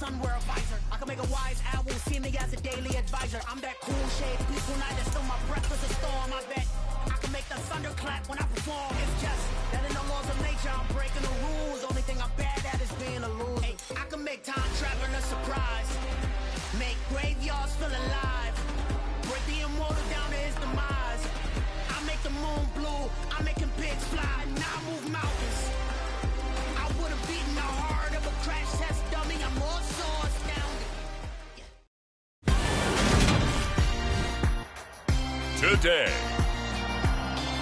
sun wear a visor. I can make a wise owl see me as a daily advisor. I'm that cool shade, peaceful night that still my breath was a storm. I bet I can make the thunder clap when I perform. It's just that in the laws of nature, I'm breaking the rules. Only thing I'm bad at is being a loser. Hey, I can make time traveling a surprise. Make graveyards feel alive. Break the immortal down to his demise. I make the moon blue. I'm making pigs fly. Now I move mountains. I would have beaten the heart of a crash test dummy. I'm more so astounded. Today,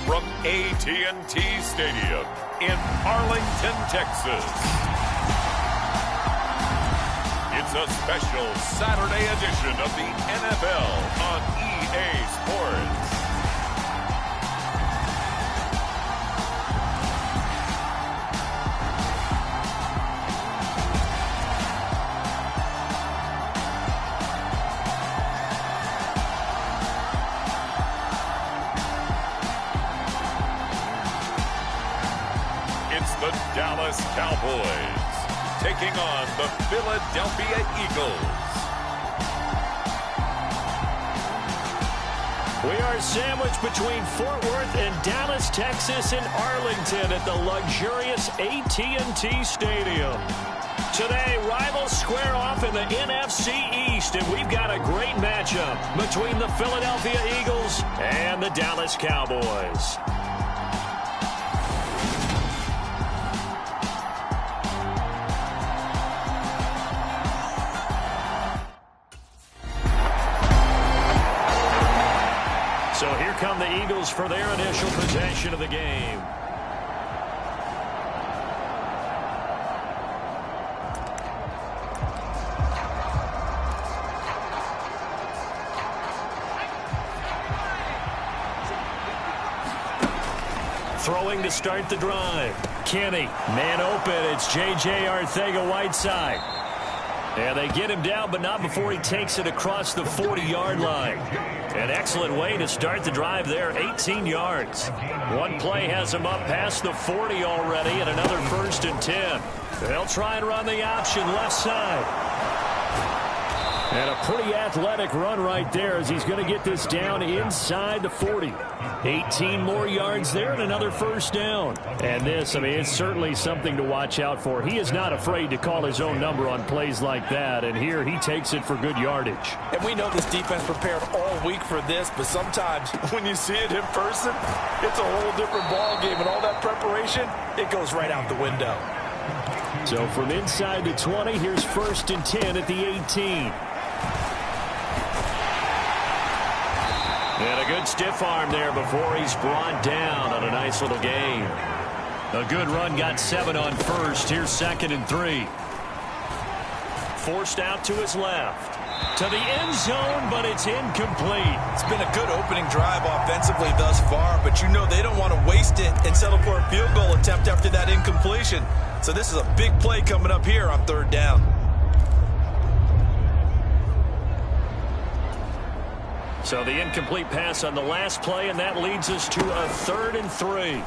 from AT&T Stadium in Arlington, Texas, it's a special Saturday edition of the NFL on EA Sports. The Dallas Cowboys taking on the Philadelphia Eagles. We are sandwiched between Fort Worth and Dallas, Texas, and Arlington at the luxurious AT&T Stadium. Today, rivals square off in the NFC East, and we've got a great matchup between the Philadelphia Eagles and the Dallas Cowboys. So here come the Eagles for their initial possession of the game. Throwing to start the drive. Kenny, man open. It's J.J. Arcega-Whiteside. And they get him down, but not before he takes it across the 40-yard line. An excellent way to start the drive there, 18 yards. One play has him up past the 40 already, and another 1st and 10. They'll try and run the option left side. And a pretty athletic run right there as he's going to get this down inside the 40. 18 more yards there and another 1st down. And this, I mean, it's certainly something to watch out for. He is not afraid to call his own number on plays like that. And here he takes it for good yardage. And we know this defense prepared all week for this, but sometimes when you see it in person, it's a whole different ball game. And all that preparation, it goes right out the window. So from inside the 20, here's 1st and 10 at the 18. And a good stiff arm there before he's brought down on a nice little gain. A good run, got 7 on 1st. Here's 2nd and 3. Forced out to his left. To the end zone, but it's incomplete. It's been a good opening drive offensively thus far, but you know they don't want to waste it and settle for a field goal attempt after that incompletion. So this is a big play coming up here on 3rd down. So the incomplete pass on the last play, and that leads us to a 3rd and 3.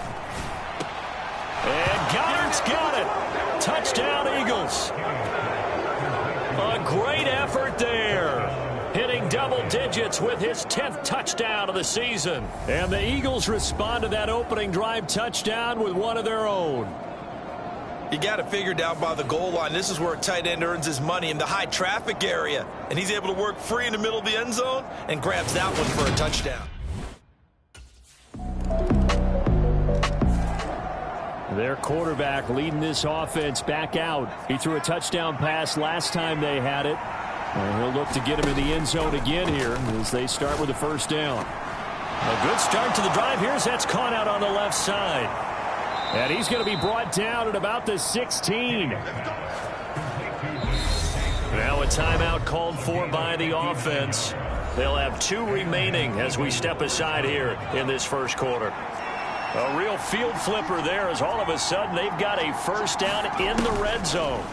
And Goddard's got it. Touchdown, Eagles. A great effort there. Hitting double digits with his 10th touchdown of the season. And the Eagles respond to that opening drive touchdown with one of their own. You got it figured out by the goal line. This is where a tight end earns his money, in the high traffic area. And he's able to work free in the middle of the end zone and grabs that one for a touchdown. Their quarterback leading this offense back out. He threw a touchdown pass last time they had it. And he'll look to get him in the end zone again here as they start with the 1st down. A good start to the drive. Here's that's caught out on the left side. And he's going to be brought down at about the 16. Now a timeout called for by the offense. They'll have 2 remaining as we step aside here in this 1st quarter. A real field flipper there as all of a sudden they've got a 1st down in the red zone.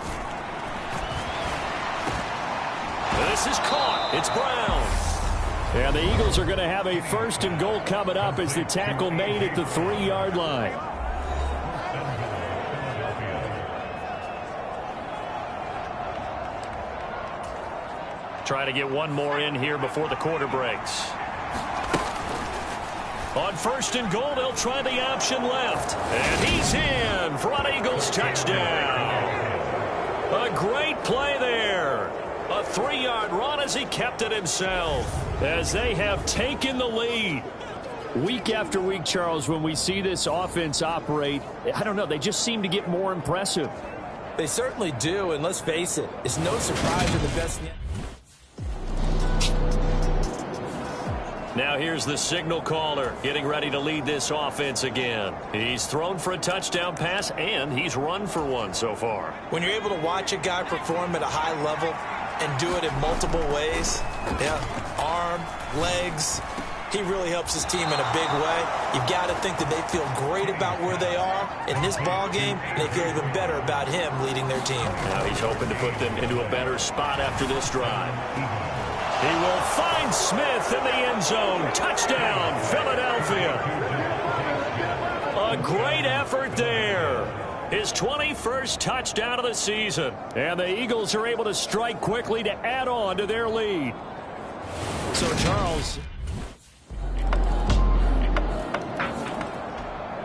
This is caught. It's Brown. And the Eagles are going to have a 1st and goal coming up as the tackle made at the 3-yard line. Try to get one more in here before the quarter breaks. On 1st and goal, they'll try the option left. And he's in for an Eagles touchdown. A great play there. A 3-yard run as he kept it himself, as they have taken the lead. Week after week, Charles, when we see this offense operate, I don't know, they just seem to get more impressive. They certainly do, and let's face it, it's no surprise they're the best. Now here's the signal caller getting ready to lead this offense again. He's thrown for a touchdown pass, and he's run for one so far. When you're able to watch a guy perform at a high level and do it in multiple ways, arm, legs, he really helps his team in a big way. You've got to think that they feel great about where they are in this ball game, and they feel even better about him leading their team. Now he's hoping to put them into a better spot after this drive. He will find Smith in the end zone. Touchdown, Philadelphia. A great effort there. His 21st touchdown of the season. And the Eagles are able to strike quickly to add on to their lead. So, Charles,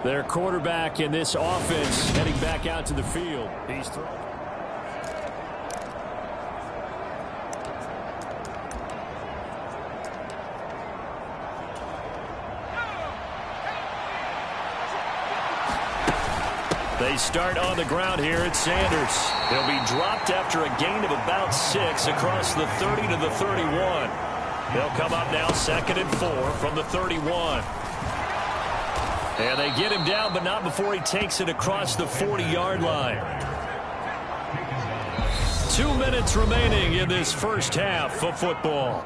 their quarterback in this offense heading back out to the field. He's throwing. They start on the ground here at Sanders. He'll be dropped after a gain of about 6 across the 30 to the 31. They'll come up now 2nd and 4 from the 31. And they get him down, but not before he takes it across the 40-yard line. 2 minutes remaining in this first half of football.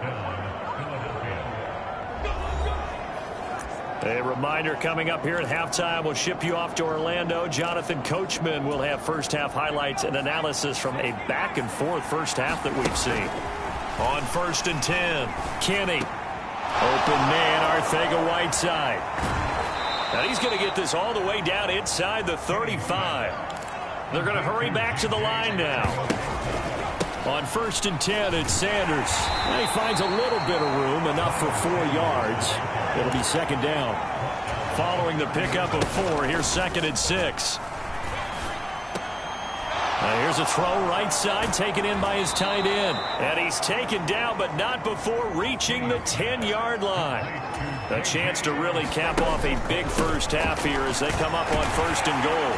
A reminder coming up here at halftime. We'll ship you off to Orlando. Jonathan Coachman will have first-half highlights and analysis from a back-and-forth first half that we've seen. On 1st and 10, Kenny. Open man, Arcega-Whiteside. Now he's going to get this all the way down inside the 35. They're going to hurry back to the line now. On 1st and 10, it's Sanders. And he finds a little bit of room, enough for 4 yards. It'll be 2nd down. Following the pickup of 4, here's 2nd and 6. Now here's a throw right side, taken in by his tight end. And he's taken down, but not before reaching the 10-yard line. A chance to really cap off a big first half here as they come up on 1st and goal.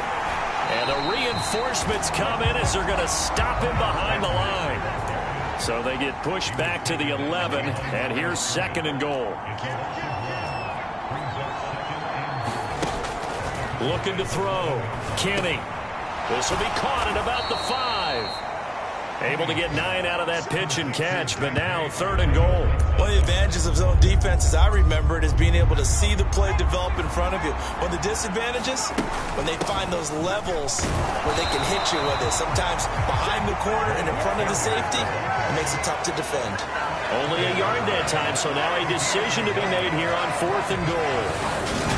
And the reinforcements come in as they're going to stop him behind the line. So they get pushed back to the 11, and here's 2nd and goal. Looking to throw. Kenny. This will be caught at about the 5. Able to get 9 out of that pitch and catch, but now 3rd and goal. One of the advantages of zone defense, as I remember it, is being able to see the play develop in front of you. One of the disadvantages, when they find those levels where they can hit you with it. Sometimes behind the corner and in front of the safety, it makes it tough to defend. Only a yard that time, so now a decision to be made here on 4th and goal.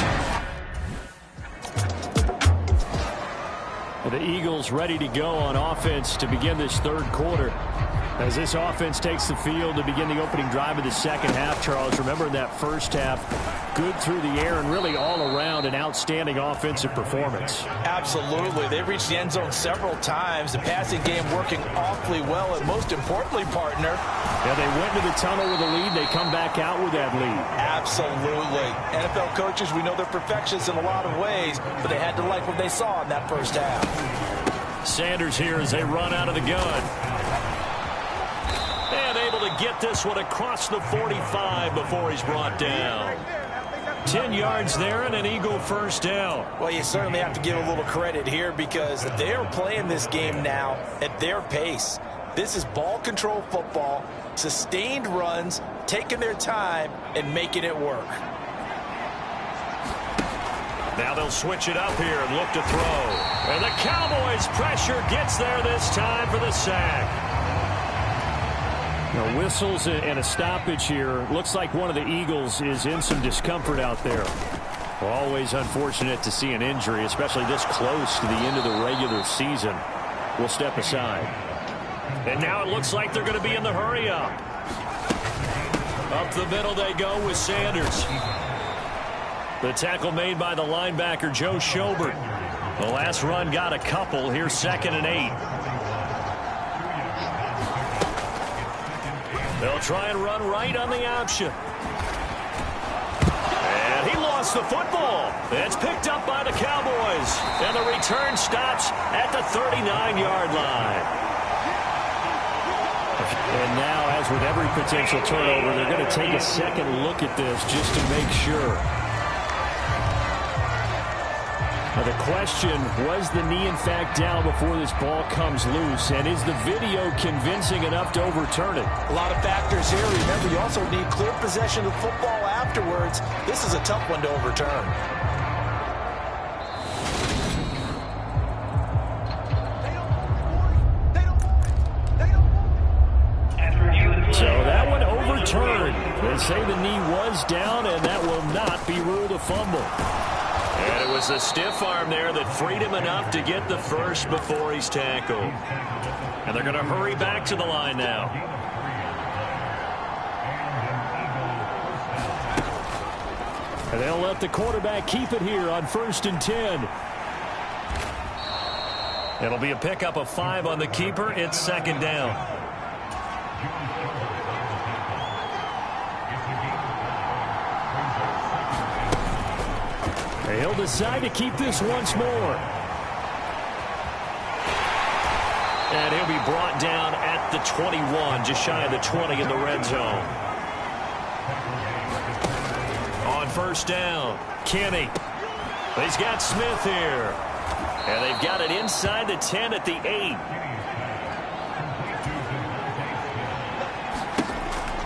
The Eagles ready to go on offense to begin this 3rd quarter. As this offense takes the field to begin the opening drive of the 2nd half, Charles, remember in that first half, good through the air and really all around an outstanding offensive performance. Absolutely. They've reached the end zone several times. The passing game working awfully well, and most importantly, partner. Yeah, they went to the tunnel with a lead. They come back out with that lead. Absolutely. NFL coaches, we know they're perfectionists in a lot of ways, but they had to like what they saw in that first half. Sanders here as they run out of the gun. And able to get this one across the 45 before he's brought down. 10 yards there and an Eagle first down. Well, you certainly have to give a little credit here because they are playing this game now at their pace. This is ball control football, sustained runs, taking their time and making it work. Now they'll switch it up here and look to throw. And the Cowboys' pressure gets there this time for the sack. Now, whistles and a stoppage here. Looks like one of the Eagles is in some discomfort out there. Always unfortunate to see an injury, especially this close to the end of the regular season. We'll step aside. And now it looks like they're going to be in the hurry-up. Up the middle they go with Sanders. The tackle made by the linebacker, Joe Schobert. The last run got a couple. Here's 2nd and 8. They'll try and run right on the option. And he lost the football. It's picked up by the Cowboys. And the return stops at the 39-yard line. And now, as with every potential turnover, they're going to take a second look at this just to make sure. Now the question, was the knee in fact down before this ball comes loose? And is the video convincing enough to overturn it? A lot of factors here. Remember, you also need clear possession of football afterwards. This is a tough one to overturn. So that one overturned. They say the knee was down, and that will not be ruled a fumble. And it was a stiff arm there that freed him enough to get the first before he's tackled. And they're going to hurry back to the line now. And they'll let the quarterback keep it here on 1st and 10. It'll be a pickup of 5 on the keeper. It's 2nd down. He'll decide to keep this once more. And he'll be brought down at the 21, just shy of the 20 in the red zone. On 1st down, Kenny. He's got Smith here. And they've got it inside the 10 at the 8.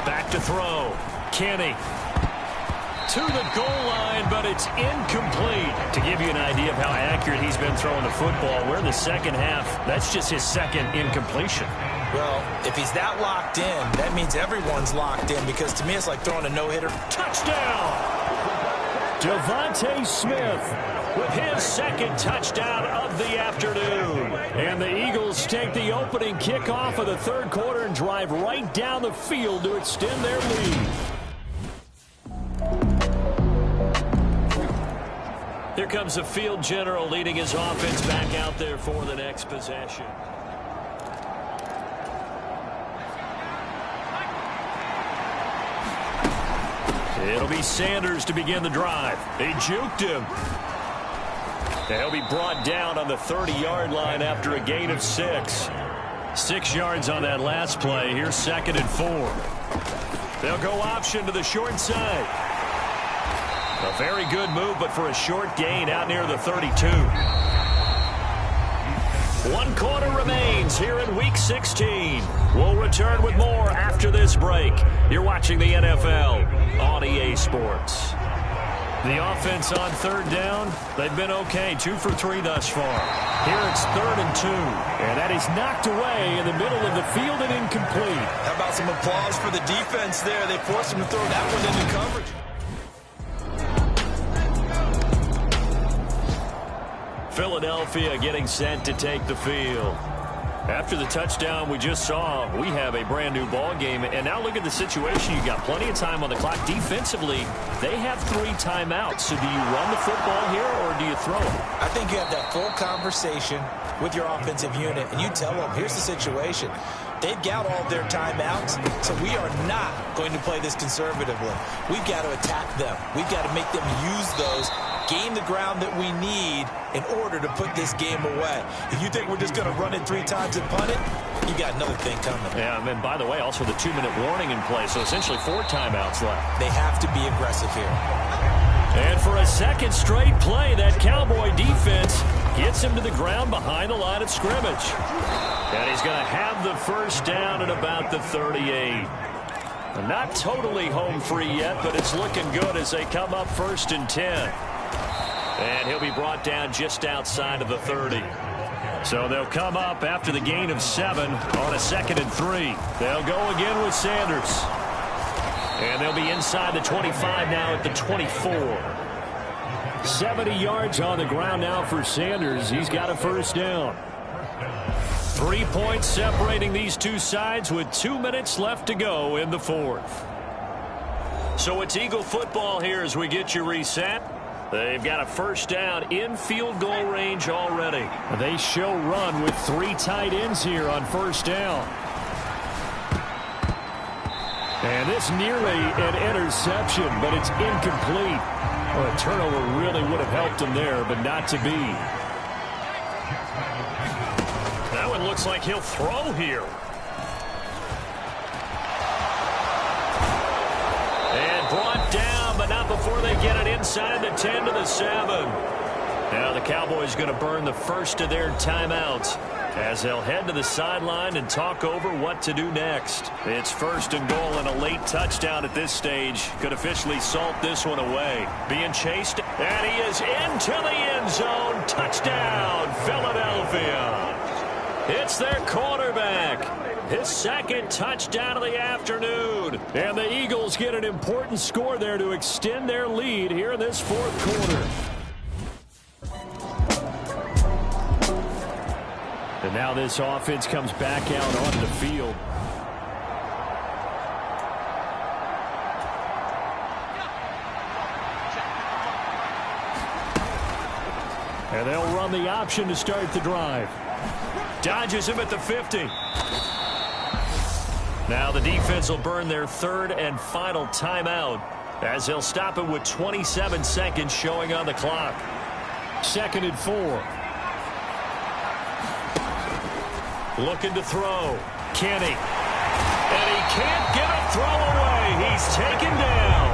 Back to throw. Kenny. To the goal line, but it's incomplete. To give you an idea of how accurate he's been throwing the football, we're in the second half. That's just his 2nd incompletion. Well, if he's that locked in, that means everyone's locked in, because to me it's like throwing a no-hitter. Touchdown! Devontae Smith with his 2nd touchdown of the afternoon. And the Eagles take the opening kickoff of the 3rd quarter and drive right down the field to extend their lead. Here comes the field general leading his offense back out there for the next possession. It'll be Sanders to begin the drive. He juked him. And he'll be brought down on the 30-yard line after a gain of 6. 6 yards on that last play. Here's 2nd and 4. They'll go option to the short side. A very good move, but for a short gain out near the 32. 1 quarter remains here in Week 16. We'll return with more after this break. You're watching the NFL on EA Sports. The offense on 3rd down, they've been okay. 2 for 3 thus far. Here it's 3rd and 2. And that is knocked away in the middle of the field and incomplete. How about some applause for the defense there? They forced him to throw that one into coverage. Philadelphia getting set to take the field. After the touchdown we just saw, we have a brand new ball game. And now look at the situation. You got plenty of time on the clock. Defensively, they have 3 timeouts. So do you run the football here or do you throw it? I think you have that full conversation with your offensive unit, and you tell them, here's the situation. They've got all their timeouts, so we are not going to play this conservatively. We've got to attack them. We've got to make them use those, gain the ground that we need in order to put this game away. If you think we're just going to run it 3 times and punt it, you got another thing coming. Yeah, and by the way, also the 2-minute warning in play, so essentially 4 timeouts left. They have to be aggressive here. And for a 2nd straight play, that Cowboy defense gets him to the ground behind the line of scrimmage. And he's going to have the 1st down at about the 38. Not totally home free yet, but it's looking good as they come up 1st and 10. And he'll be brought down just outside of the 30. So they'll come up after the gain of 7 on a 2nd and 3. They'll go again with Sanders. And they'll be inside the 25 now at the 24. 70 yards on the ground now for Sanders. He's got a 1st down. 3 points separating these two sides with 2 minutes left to go in the 4th. So it's Eagle football here as we get you reset. They've got a first down in field goal range already. They show run with 3 tight ends here on first down. And this nearly an interception, but it's incomplete. Well, a turnover really would have helped him there, but not to be. That one looks like he'll throw here. And brought down, but not before they get it inside the 10 to the 7. Now the Cowboys going to burn the first of their timeouts as they'll head to the sideline and talk over what to do next. It's first and goal, and a late touchdown at this stage could officially salt this one away. Being chased, and he is into the end zone. Touchdown, Philadelphia. It's their quarterback. His second touchdown of the afternoon. And the Eagles get an important score there to extend their lead here in this fourth quarter. And now this offense comes back out onto the field. And they'll run the option to start the drive. Dodges him at the 50. Now the defense will burn their third and final timeout as they'll stop it with 27 seconds showing on the clock. 2nd and 4. Looking to throw. Kenny. And he can't get a throw away. He's taken down.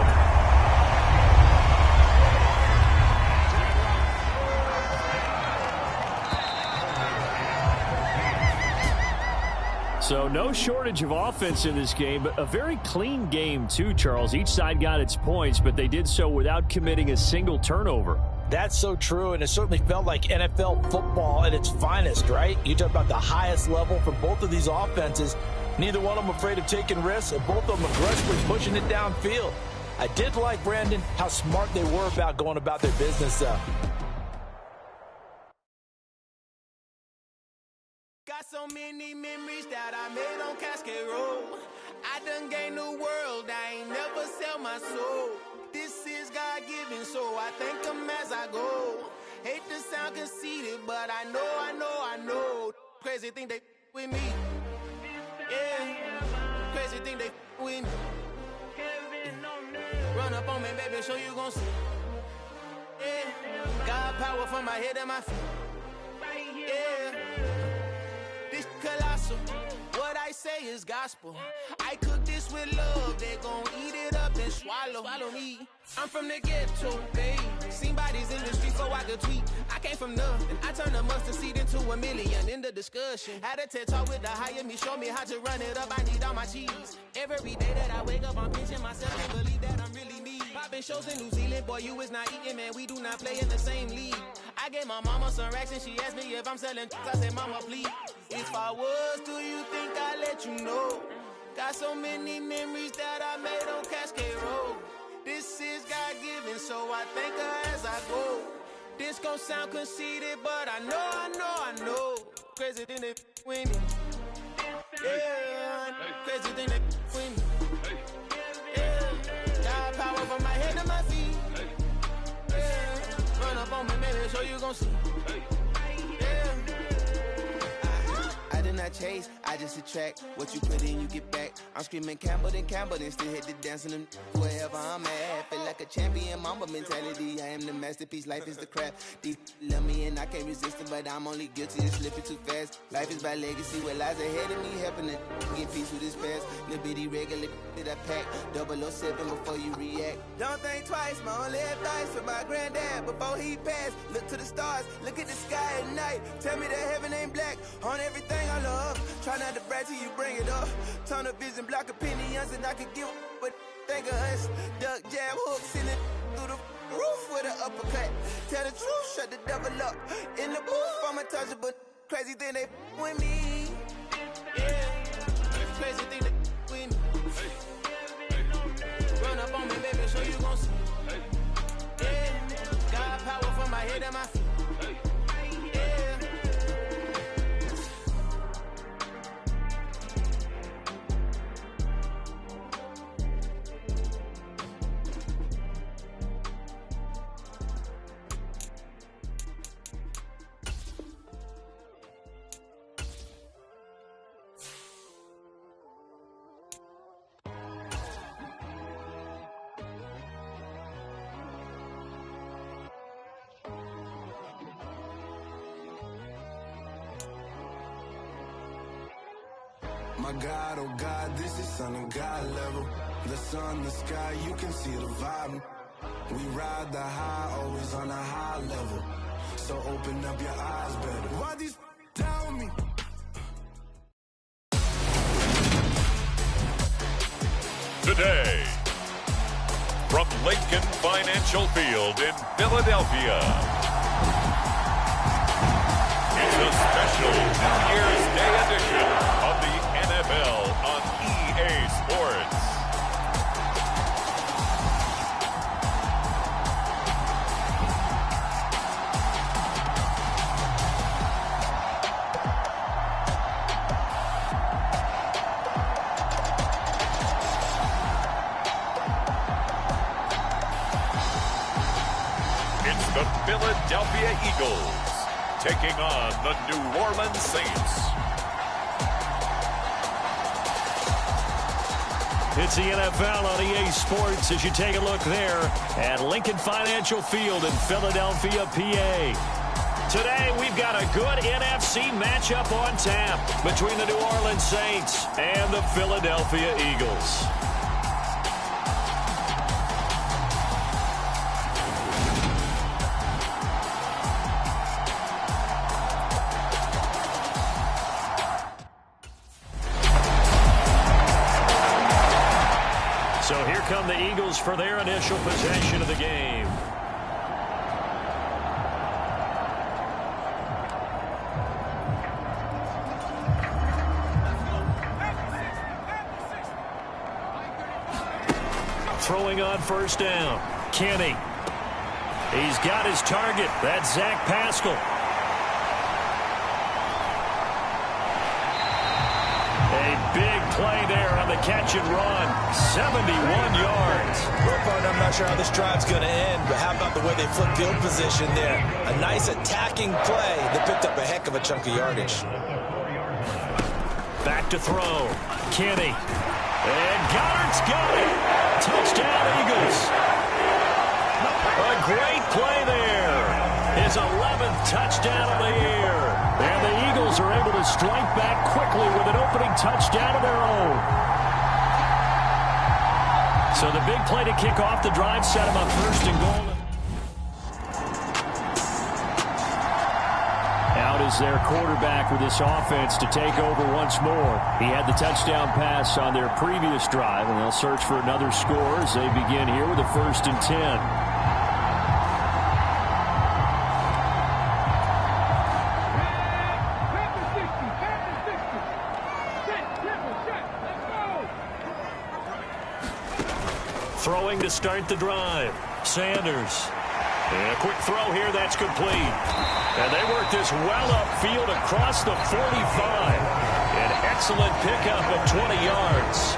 So no shortage of offense in this game, but a very clean game too, Charles. Each side got its points, but they did so without committing a single turnover. That's so true, and it certainly felt like NFL football at its finest, right? You talk about the highest level for both of these offenses. Neither one of them afraid of taking risks, and both of them aggressively pushing it downfield. I did like, Brandon, how smart they were about going about their business. Got so many memories that I made on Cascade Road. I done gained the world, I ain't never sell my soul. This is God-given, so I thank him as I go. Hate to sound conceited, but I know. Crazy thing they with me. Yeah, crazy thing they with me. Run up on me, baby, so you gon' see. Yeah, God power from my head and my feet. Yeah, this colossal. What I say is gospel. I cook this with love. They gon' eat it up and swallow me. I'm from the ghetto, babe. Seen bodies in the street so I could tweet. I came from nothing. I turned a mustard seed into a million in the discussion. Had a TED talk with the higher me. Show me how to run it up. I need all my cheese. Every day that I wake up, I'm pinching myself and believe that I'm really me. Popping shows in New Zealand. Boy, you is not eating, man. We do not play in the same league. I gave my mama some racks and she asked me if I'm selling. I said, mama, please. If I was, do you think I'd let you know? Got so many memories that I made on Cascade Road. This is God-given, so I thank her as I go. This gon' sound conceited, but I know. Crazy thing they with me. Yeah, crazy thing they with me. Yeah, got power from my head to my feet. Yeah, run up on me, baby, so you gon' see. Yeah. I did not chase, I just attract. What you put in, you get back. I'm screaming Campbell, then still hit the dance and them wherever I'm at. Feel like a champion, mamba mentality. I am the masterpiece, life is the crap. These love me and I can't resist it, but I'm only guilty of slipping too fast. Life is by legacy, what lies ahead of me, helping to get peace with this past. Little bitty regular that I pack, 007 before you react. Don't think twice, my only advice for my granddad before he passed. Look to the stars, look at the sky at night. Tell me that heaven ain't black on everything I love. Try not to brag till you bring it up. Tunnel vision, block opinions, and I could give but think of us. Duck, jab, hooks in it through the roof with an uppercut. Tell the truth, shut the devil up. In the booth, I'm untouchable. Crazy thing they with me. Yeah, crazy thing they with me. Run up on me, baby, so you gon' see. Yeah, got power from my head and my feet. My God, oh God, this is Son of God level. The sun, the sky, you can see the vibe. We ride the high, always on a high level. So open up your eyes better. Why these tell me? Today, from Lincoln Financial Field in Philadelphia, it's a special New Year's Day edition of the NFL on EA Sports. The Philadelphia Eagles taking on the New Orleans Saints. It's the NFL on EA Sports as you take a look there at Lincoln Financial Field in Philadelphia, PA. Today, we've got a good NFC matchup on tap between the New Orleans Saints and the Philadelphia Eagles. So here come the Eagles for their initial possession of the game. Throwing on first down. Kenny. He's got his target. That's Zach Pascal. A big play there on the catch and run. 71 yards. I'm not sure how this drive's going to end, but how about the way they flipped field position there? A nice attacking play that picked up a heck of a chunk of yardage. Back to throw. Kenny. And Goddard's got it. Touchdown, Eagles. A great play there. His 11th touchdown of the year. And the Eagles are able to strike back quickly with an opening touchdown of their own. So the big play to kick off the drive set him up first and goal. Out is their quarterback with this offense to take over once more. He had the touchdown pass on their previous drive, and they'll search for another score as they begin here with a 1st and 10. Throwing to start the drive. Sanders. And a quick throw here, that's complete. And they work this well upfield across the 45. An excellent pickup of 20 yards.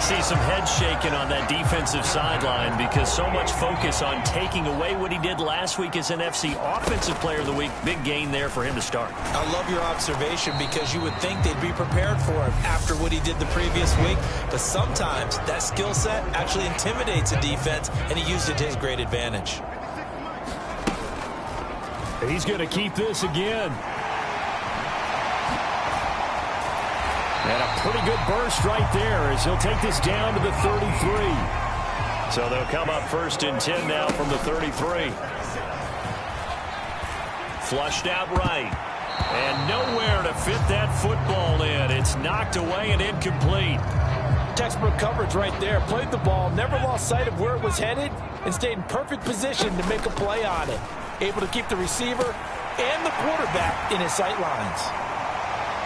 See some head shaking on that defensive sideline because so much focus on taking away what he did last week as NFC Offensive Player of the Week. Big gain there for him to start. I love your observation because you would think they'd be prepared for him after what he did the previous week. But sometimes that skill set actually intimidates a defense, and he used it to his great advantage. He's going to keep this again. And a pretty good burst right there as he'll take this down to the 33. So they'll come up 1st and 10 now from the 33. Flushed out right. And nowhere to fit that football in. It's knocked away and incomplete. Textbook coverage right there. Played the ball, never lost sight of where it was headed, and stayed in perfect position to make a play on it. Able to keep the receiver and the quarterback in his sight lines.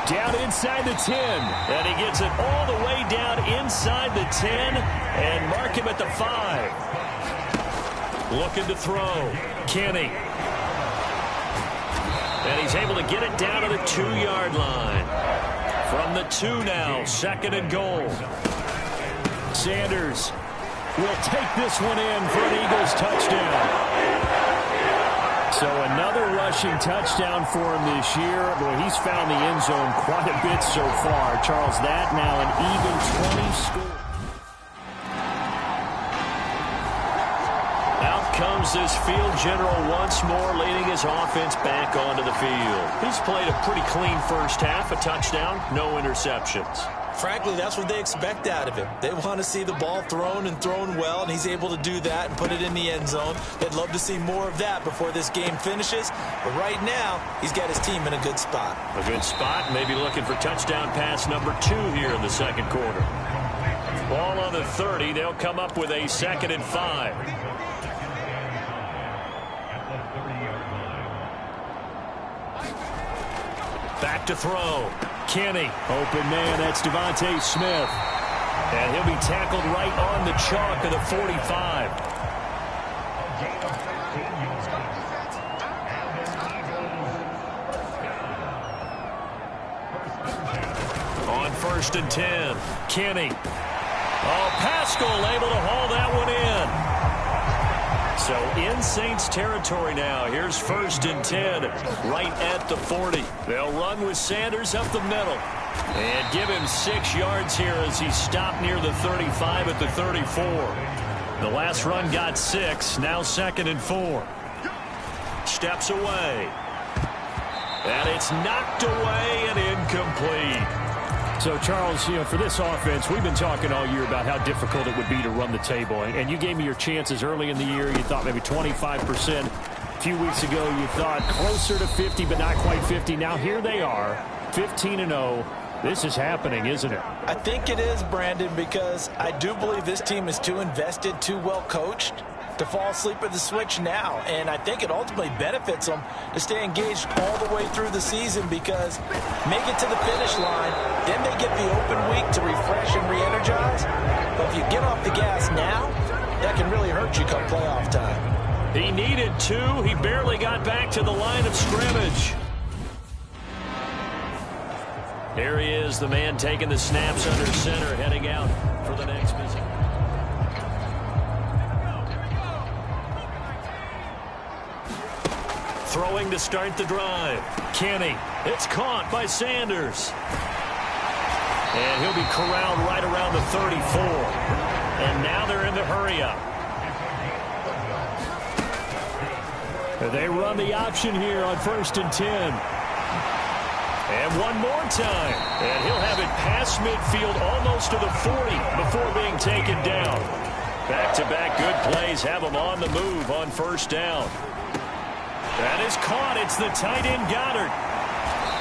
Down inside the 10, and he gets it all the way down inside the 10 and mark him at the 5. Looking to throw. Kenny. And he's able to get it down to the 2-yard line. From the 2 now, 2nd and goal. Sanders will take this one in for an Eagles touchdown. So another rushing touchdown for him this year. Boy, he's found the end zone quite a bit so far. Charles, that now an even 20 score. Out comes this field general once more, leading his offense back onto the field. He's played a pretty clean first half, a touchdown, no interceptions. Frankly, that's what they expect out of him. They want to see the ball thrown and thrown well, and he's able to do that and put it in the end zone. They'd love to see more of that before this game finishes. But right now, he's got his team in a good spot. A good spot, maybe looking for touchdown pass number 2 here in the second quarter. Ball on the 30. They'll come up with a 2nd and 5. Back to throw. Kenny. Open man. That's Devontae Smith. And he'll be tackled right on the chalk of the 45. On 1st and 10. Kenny. Oh, Pascal able to haul that one in. So in Saints territory now. Here's 1st and 10 right at the 40. They'll run with Sanders up the middle. And give him 6 yards here as he stopped near the 35 at the 34. The last run got 6. Now 2nd and 4. Steps away. And it's knocked away and incomplete. So, Charles, for this offense, we've been talking all year about how difficult it would be to run the table. And you gave me your chances early in the year. You thought maybe 25%. A few weeks ago, you thought closer to 50, but not quite 50. Now here they are, 15-0. This is happening, isn't it? I think it is, Brandon, because I do believe this team is too invested, too well coached to fall asleep at the switch now. And I think it ultimately benefits them to stay engaged all the way through the season, because make it to the finish line, then they get the open week to refresh and re-energize. But if you get off the gas now, that can really hurt you come playoff time. He needed 2. He barely got back to the line of scrimmage. Here he is, the man taking the snaps under center, heading out for the next visit. Throwing to start the drive. Kenny. It's caught by Sanders. And he'll be corralled right around the 34. And now they're in the hurry-up. They run the option here on 1st and 10. And one more time. And he'll have it past midfield almost to the 40 before being taken down. Back-to-back good plays have them on the move on 1st down. That is caught. It's the tight end Goddard.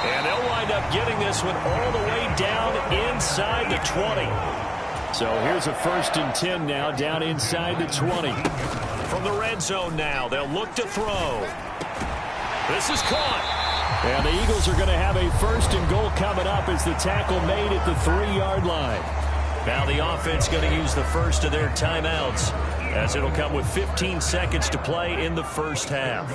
And they'll wind up getting this one all the way down inside the 20. So here's a 1st and 10 now down inside the 20. From the red zone now, they'll look to throw. This is caught. And the Eagles are going to have a 1st and goal coming up as the tackle made at the 3-yard line. Now the offense going to use the first of their timeouts, as it'll come with 15 seconds to play in the first half.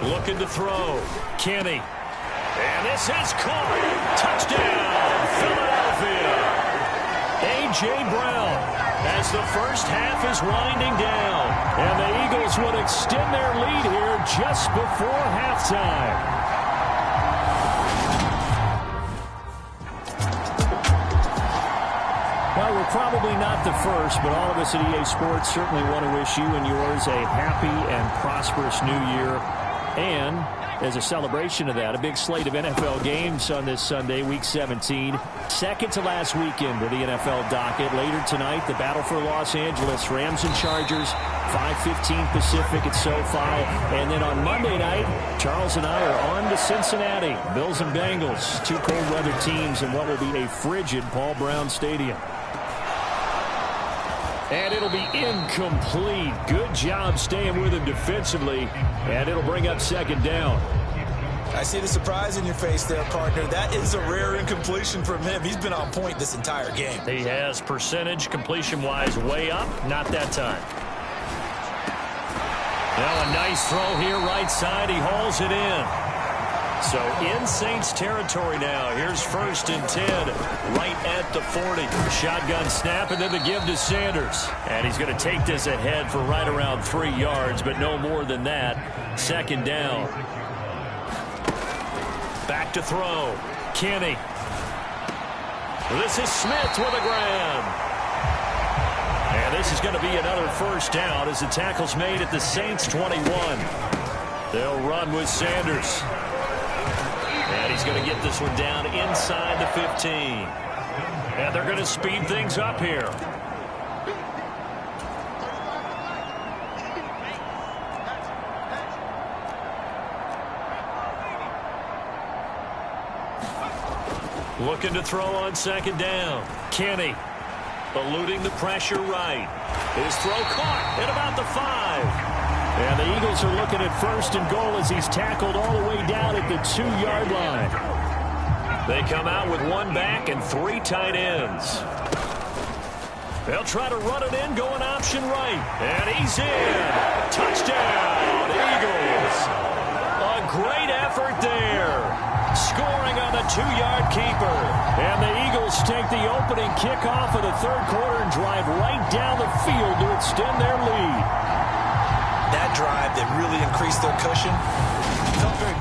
Looking to throw. Kenny. And this is caught. Touchdown, Philadelphia. A.J. Brown, as the first half is winding down. And the Eagles would extend their lead here just before halftime. Well, we're probably not the first, but all of us at EA Sports certainly want to wish you and yours a happy and prosperous new year. And as a celebration of that, a big slate of NFL games on this Sunday, Week 17. Second to last weekend of the NFL docket. Later tonight, the battle for Los Angeles, Rams and Chargers, 5:15 Pacific at SoFi. And then on Monday night, Charles and I are on to Cincinnati. Bills and Bengals, 2 cold weather teams in what will be a frigid Paul Brown Stadium. And it'll be incomplete. Good job staying with him defensively. And it'll bring up 2nd down. I see the surprise in your face there, partner. That is a rare incompletion from him. He's been on point this entire game. He has percentage completion-wise way up. Not that time. Now a nice throw here right side. He hauls it in. So in Saints territory now. Here's 1st and 10 right at the 40. Shotgun snap and then the give to Sanders. And he's going to take this ahead for right around 3 yards, but no more than that. 2nd down. Back to throw. Kenny. This is Smith with a grab. And this is going to be another first down as the tackle's made at the Saints 21. They'll run with Sanders. And he's going to get this one down inside the 15. And they're going to speed things up here. Looking to throw on second down. Kenny eluding the pressure right. His throw caught at about the 5. And the Eagles are looking at first and goal as he's tackled all the way down at the 2-yard line. They come out with one back and 3 tight ends. They'll try to run it in, going option right. And he's in. Touchdown, Eagles. A great effort there. Scoring on the 2-yard keeper. And the Eagles take the opening kickoff of the third quarter and drive right down the field to extend their lead. That drive that really increased their cushion felt very.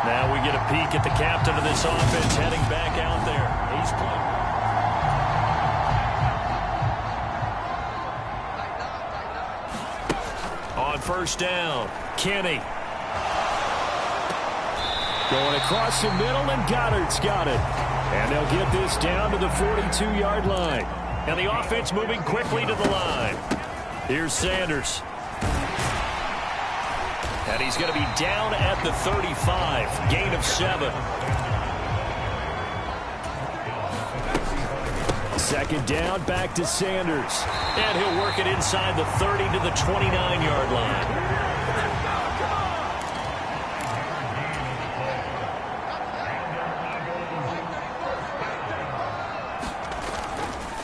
Now we get a peek at the captain of this offense heading back out there. He's playing. On first down, Kenny. Going across the middle, and Goddard's got it. And they'll get this down to the 42-yard line. And the offense moving quickly to the line. Here's Sanders. And he's going to be down at the 35. Gain of 7. Second down, back to Sanders. And he'll work it inside the 30 to the 29-yard line.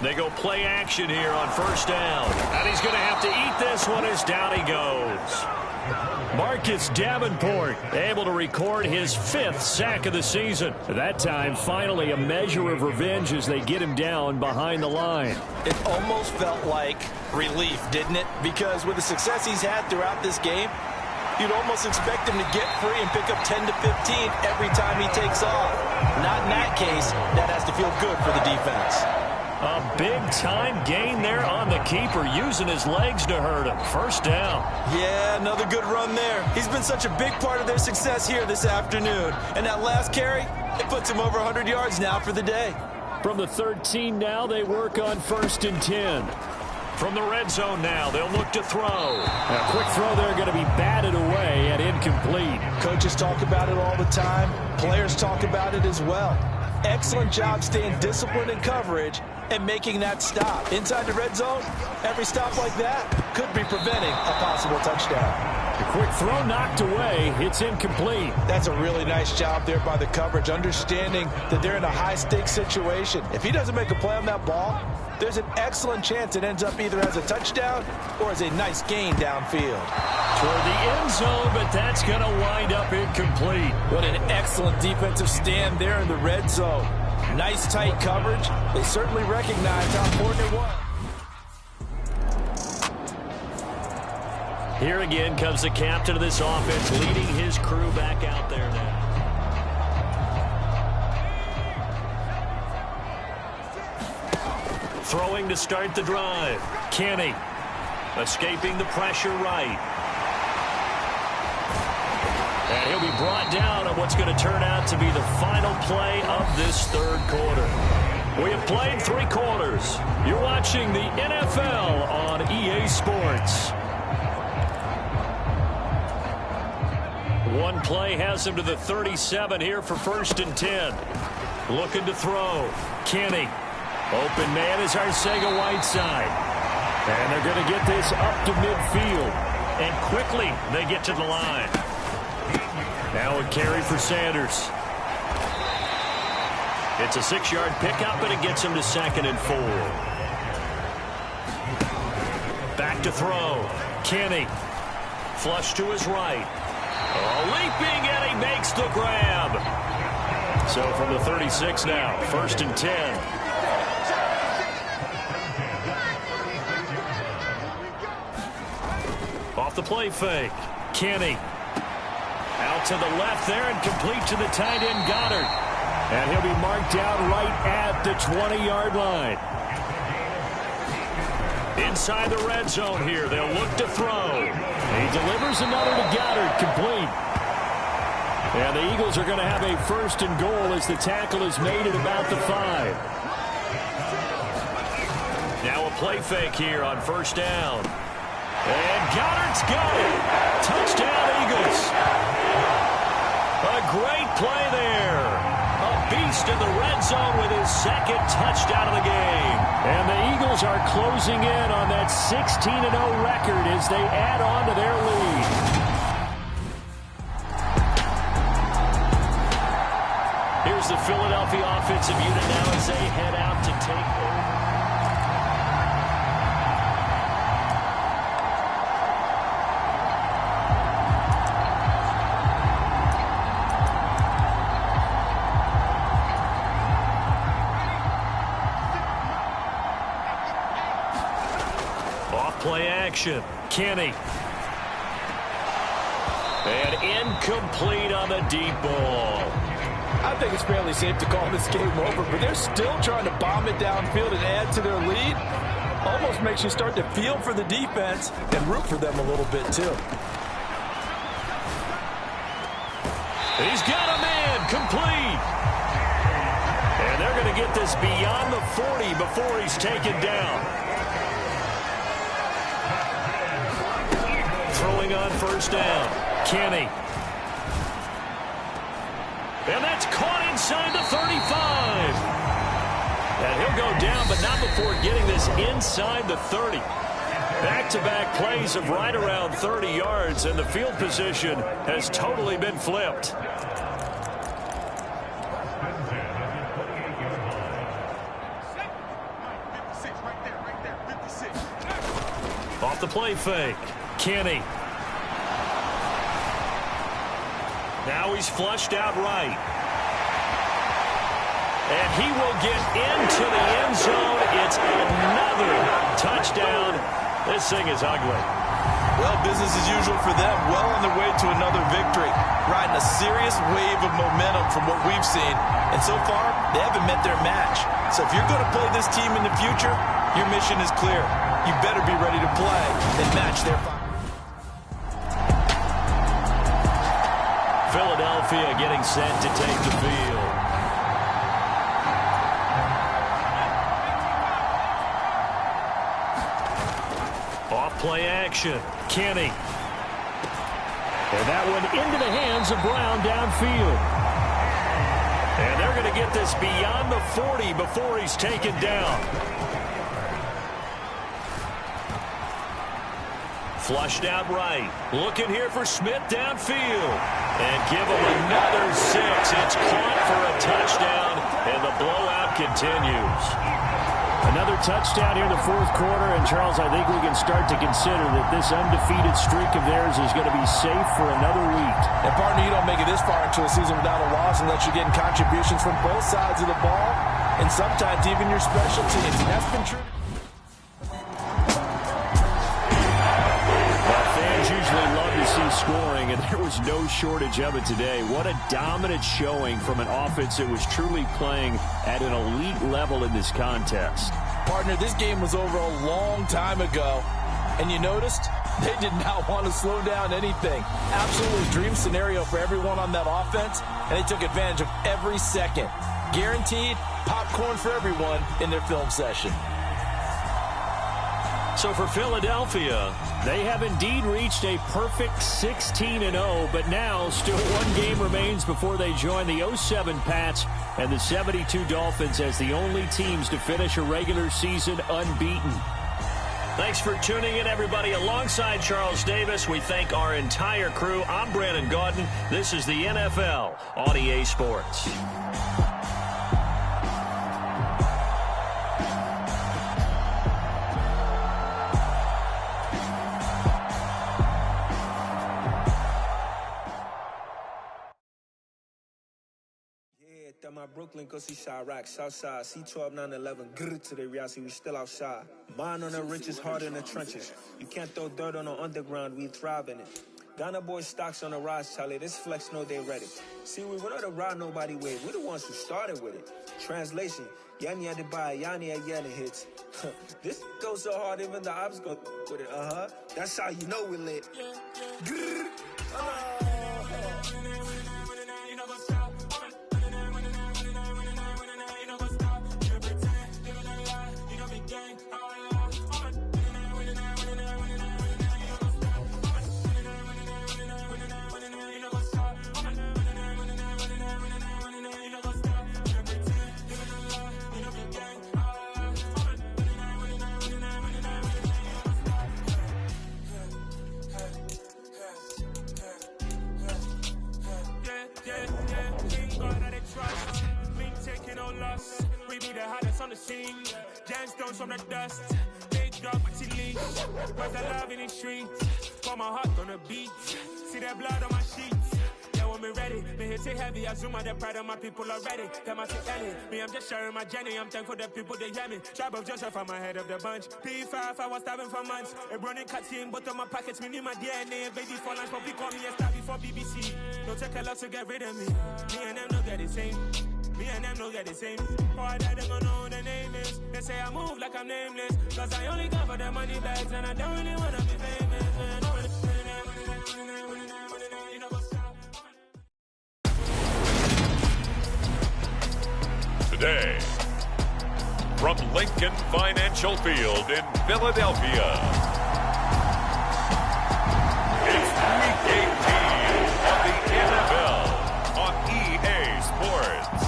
They go play action here on first down. And he's going to have to eat this one as down he goes. Marcus Davenport able to record his 5th sack of the season. That time, finally, a measure of revenge as they get him down behind the line. It almost felt like relief, didn't it? Because with the success he's had throughout this game, you'd almost expect him to get free and pick up 10 to 15 every time he takes off. Not in that case. That has to feel good for the defense. A big-time gain there on the keeper, using his legs to hurt him. First down. Yeah, another good run there. He's been such a big part of their success here this afternoon. And that last carry, it puts him over 100 yards now for the day. From the 13 now, they work on first and 10. From the red zone now, they'll look to throw. A quick throw there going to be batted away and incomplete. Coaches talk about it all the time. Players talk about it as well. Excellent job staying disciplined in coverage and making that stop. Inside the red zone, every stop like that could be preventing a possible touchdown. A quick throw knocked away. It's incomplete. That's a really nice job there by the coverage, understanding that they're in a high-stakes situation. If he doesn't make a play on that ball, there's an excellent chance it ends up either as a touchdown or as a nice gain downfield. Toward the end zone, but that's going to wind up incomplete. What an excellent defensive stand there in the red zone. Nice tight coverage. They certainly recognize how important it was. Here again comes the captain of this offense, leading his crew back out there now. Throwing to start the drive. Kenny escaping the pressure right. And he'll be brought down on what's going to turn out to be the final play of this third quarter. We have played 3 quarters. You're watching the NFL on EA Sports. One play has him to the 37 here for first and 10. Looking to throw. Kenny. Open man is Arcega-Whiteside. And they're going to get this up to midfield. And quickly they get to the line. Now a carry for Sanders. It's a 6-yard pickup, and it gets him to 2nd and 4. Back to throw. Kenny. Flush to his right. Leaping, and he makes the grab. So from the 36 now, first and 10. Off the play fake. Kenny. Out to the left there and complete to the tight end Goddard. And he'll be marked down right at the 20-yard line. Inside the red zone here, they'll look to throw. He delivers another to Goddard, complete. And the Eagles are going to have a 1st and goal as the tackle is made at about the 5. Now a play fake here on 1st down. And Goddard's got it. Touchdown, Eagles. A great play there. A beast in the red zone with his 2nd touchdown of the game. And the Eagles are closing in on that 16-0 record as they add on to their lead. Here's the Philadelphia offensive unit now as they head out to take over. Off-play action. Kenny. And incomplete on the deep ball. I think it's fairly safe to call this game over, but they're still trying to bomb it downfield and add to their lead. Almost makes you start to feel for the defense and root for them a little bit, too. He's got a man, complete. And they're going to get this beyond the 40 before he's taken down. Throwing on 1st down, Kenny. And that's caught inside the 35. And he'll go down, but not before getting this inside the 30. Back-to-back plays of right around 30 yards, and the field position has totally been flipped. Off the play fake, Kenny. Now he's flushed out right. And he will get into the end zone. It's another touchdown. This thing is ugly. Well, business as usual for them. Well on their way to another victory. Riding a serious wave of momentum from what we've seen. And so far, they haven't met their match. So if you're going to play this team in the future, your mission is clear. You better be ready to play and match their fire. Philadelphia getting set to take the field. Off-play action. Kenny. And that one into the hands of Brown downfield. And they're going to get this beyond the 40 before he's taken down. Flushed out right. Looking here for Smith downfield. And give him another 6. It's caught for a touchdown, and the blowout continues. Another touchdown here in the 4th quarter, and Charles, I think we can start to consider that this undefeated streak of theirs is going to be safe for another week. And partner, you don't make it this far into a season without a loss unless you're getting contributions from both sides of the ball, and sometimes even your special teams, and that's been true. Usually love to see scoring, and there was no shortage of it today. What a dominant showing from an offense that was truly playing at an elite level in this contest. Partner, this game was over a long time ago, and you noticed they did not want to slow down anything. Absolutely dream scenario for everyone on that offense, and they took advantage of every second. Guaranteed popcorn for everyone in their film session. So for Philadelphia, they have indeed reached a perfect 16-0, but now still one game remains before they join the 07 Pats and the 72 Dolphins as the only teams to finish a regular season unbeaten. Thanks for tuning in, everybody. Alongside Charles Davis, we thank our entire crew. I'm Brandon Gaudin. This is the NFL on EA Sports. My Brooklyn, go see Chirac, Southside, C12, 911, grrr to the reality, we still outside. Mine on the riches, hard in the trenches. You can't throw dirt on the underground, we thrive in it. Ghana boys stocks on the rise, Charlie. This flex know they ready. See, we went on to ride nobody with. We're the ones who started with it. Translation, Yanni had to buy, Yanni had yelling hits. This goes so hard, even the ops go with it. That's how you know we lit. We be the hottest on the scene. Gemstones from the dust. Big dog, but she leaves. Where's the love in the streets? Pour my heart on the beat. See that blood on my sheets. Yeah, when me ready, me hit it heavy. I zoom out the pride of my people already. Them I say Ellie. Me, I'm just sharing my journey. I'm thankful that people they hear me. Tribe of Joseph, I'm ahead of the bunch. P5, I was starving for months. A running cuts in, but on my pockets, me need my DNA. Baby for lunch, but we call me a star before BBC. Don't take a lot to get rid of me. Me and them don't get the same. Me and them don't get the same. Boy, that they gonna know who the name is. They say I move like I'm nameless. Cause I only come for the money bags. And I don't really wanna be famous. Today, from Lincoln Financial Field in Philadelphia, it's Week 18 of the NFL on EA Sports.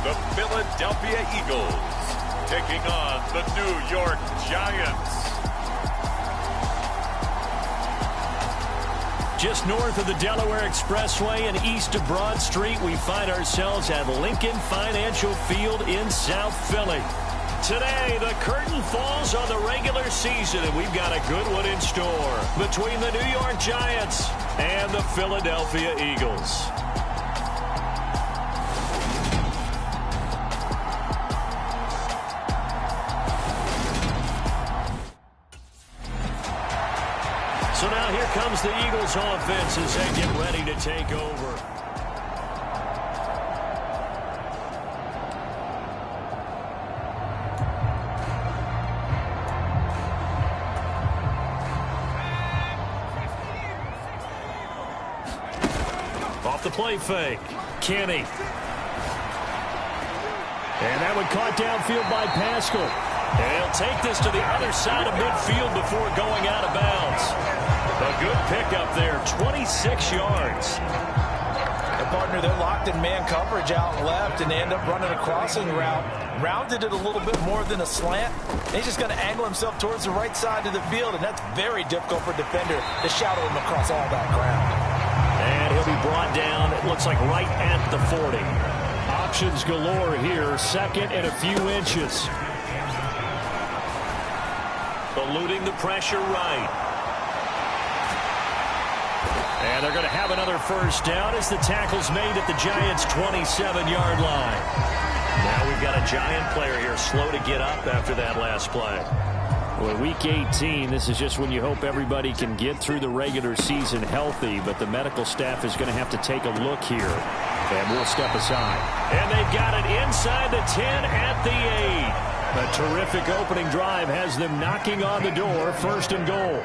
The Philadelphia Eagles taking on the New York Giants. Just north of the Delaware Expressway and east of Broad Street, we find ourselves at Lincoln Financial Field in South Philly. Today, the curtain falls on the regular season, and we've got a good one in store between the New York Giants and the Philadelphia Eagles. So now here comes the Eagles offense as they get ready to take over. Off the play fake, Kenny. And that one caught downfield by Pascal. And he'll take this to the other side of midfield before going out of bounds. A good pickup there, 26 yards. The partner, they're locked in man coverage out left, and they end up running a crossing route. Rounded it a little bit more than a slant. And he's just going to angle himself towards the right side of the field, and that's very difficult for a defender to shadow him across all that ground. And he'll be brought down, it looks like right at the 40. Options galore here, second and a few inches. Eluding the pressure right. And they're going to have another first down as the tackle's made at the Giants' 27-yard line. Now we've got a Giant player here slow to get up after that last play. Well, Week 18, this is just when you hope everybody can get through the regular season healthy, but the medical staff is going to have to take a look here. And we'll step aside. And they've got it inside the 10 at the 8. A terrific opening drive has them knocking on the door, first and goal.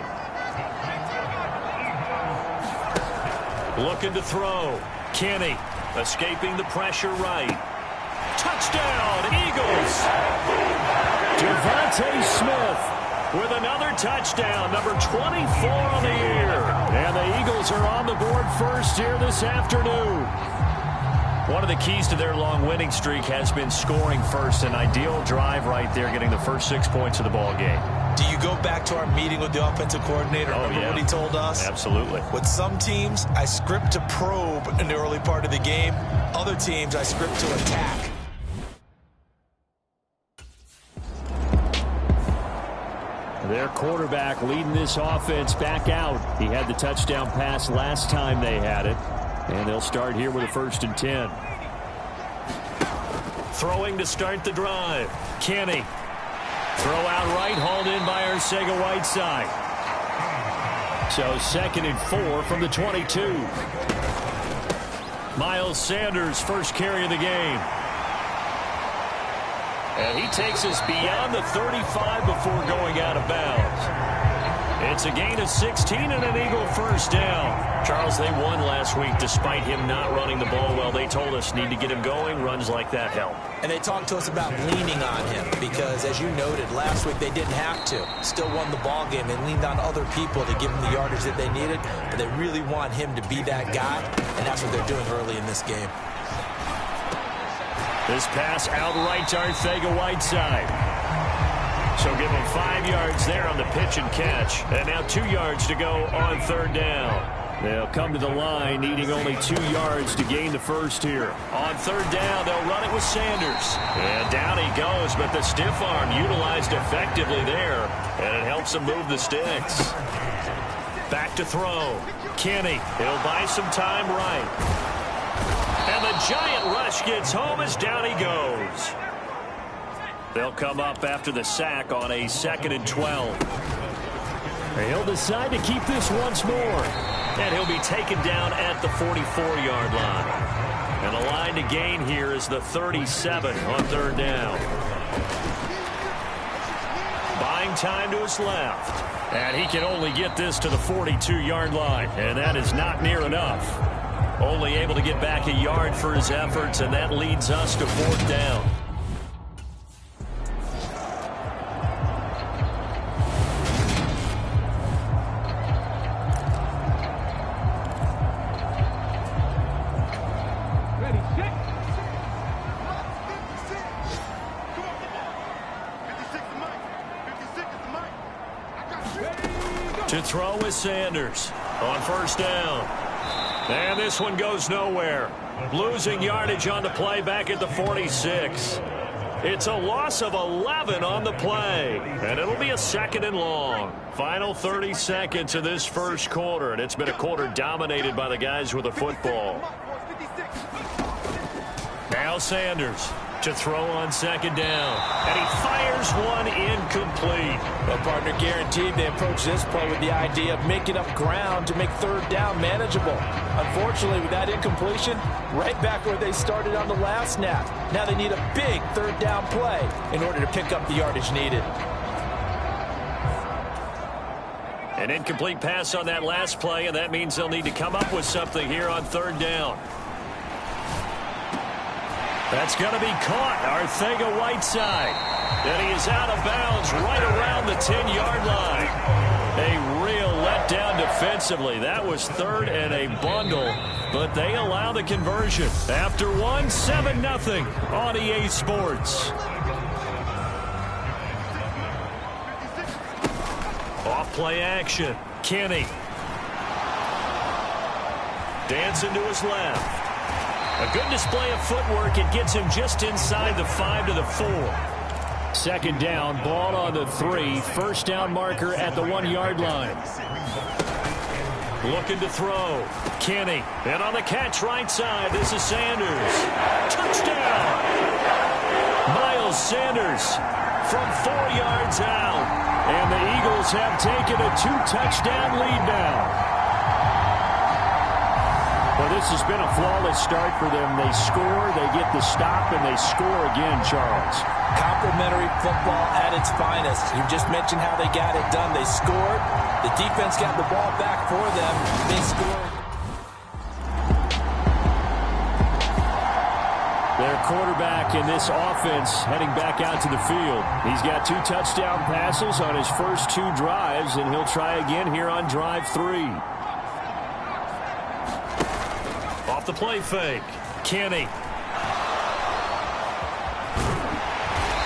Looking to throw. Kenny escaping the pressure right. Touchdown, Eagles! Devontae Smith with another touchdown, number 24 on the year. And the Eagles are on the board first here this afternoon. One of the keys to their long winning streak has been scoring first. An ideal drive right there, getting the first 6 points of the ball game. Do you go back to our meeting with the offensive coordinator? Remember what he told us? Absolutely. With some teams, I script to probe in the early part of the game. Other teams, I script to attack. Their quarterback leading this offense back out. He had the touchdown pass last time they had it. And they'll start here with a 1st and 10. Throwing to start the drive. Kenny. Throw out right, hauled in by Arcega-Whiteside. So 2nd and 4 from the 22. Miles Sanders, first carry of the game. And he takes us beyond the 35 before going out of bounds. It's a gain of 16 and an Eagle first down. Charles, they won last week despite him not running the ball well. They told us need to get him going. Runs like that help. And they talked to us about leaning on him because, as you noted, last week they didn't have to. Still won the ball game. They leaned on other people to give them the yardage that they needed. But they really want him to be that guy, and that's what they're doing early in this game. This pass outright to Arcega-Whiteside. So give him 5 yards there on the pitch and catch. And now 2 yards to go on 3rd down. They'll come to the line needing only 2 yards to gain the first here. On 3rd down, they'll run it with Sanders. And down he goes, but the stiff arm utilized effectively there. And it helps him move the sticks. Back to throw. Kenny, he'll buy some time right. And the giant rush gets home as down he goes. They'll come up after the sack on a 2nd and 12. He'll decide to keep this once more. And he'll be taken down at the 44-yard line. And the line to gain here is the 37 on 3rd down. Buying time to his left. And he can only get this to the 42-yard line. And that is not near enough. Only able to get back a yard for his efforts, and that leads us to 4th down. To throw is Sanders on 1st down. And this one goes nowhere. Losing yardage on the play back at the 46. It's a loss of 11 on the play. And it'll be a 2nd and long. Final 30 seconds of this first quarter. And it's been a quarter dominated by the guys with the football. Now Sanders to throw on 2nd down. And he fires one incomplete. Well, partner, guaranteed they approach this play with the idea of making up ground to make 3rd down manageable. Unfortunately, with that incompletion, right back where they started on the last snap. Now they need a big 3rd down play in order to pick up the yardage needed. An incomplete pass on that last play, and that means they'll need to come up with something here on 3rd down. That's going to be caught. Arcega-Whiteside. And he is out of bounds right around the 10-yard line. A real letdown defensively. That was 3rd and a bundle, but they allow the conversion. After one, 7-0 on EA Sports. Off play action. Kenny. Dancing to his left. A good display of footwork. It gets him just inside the 5 to the 4. 2nd down, ball on the 3. 1st down marker at the 1-yard line. Looking to throw. Kenny. And on the catch right side, this is Sanders. Touchdown! Miles Sanders from 4 yards out. And the Eagles have taken a 2-touchdown lead now. Well, this has been a flawless start for them. They score, they get the stop, and they score again, Charles. Complimentary football at its finest. You just mentioned how they got it done. They scored. The defense got the ball back for them. They scored. Their quarterback in this offense heading back out to the field. He's got 2 touchdown passes on his first 2 drives, and he'll try again here on drive 3. Off the play fake. Kenny.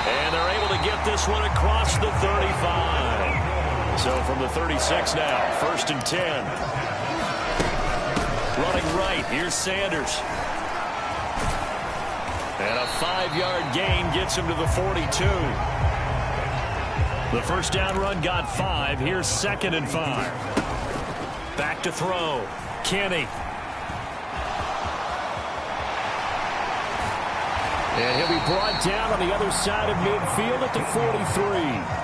And they're able to get this one across the 35. So from the 36 now, 1st and 10. Running right, here's Sanders. And a 5-yard gain gets him to the 42. The first down run got 5. Here's 2nd and 5. Back to throw. Kenny. And he'll be brought down on the other side of midfield at the 43.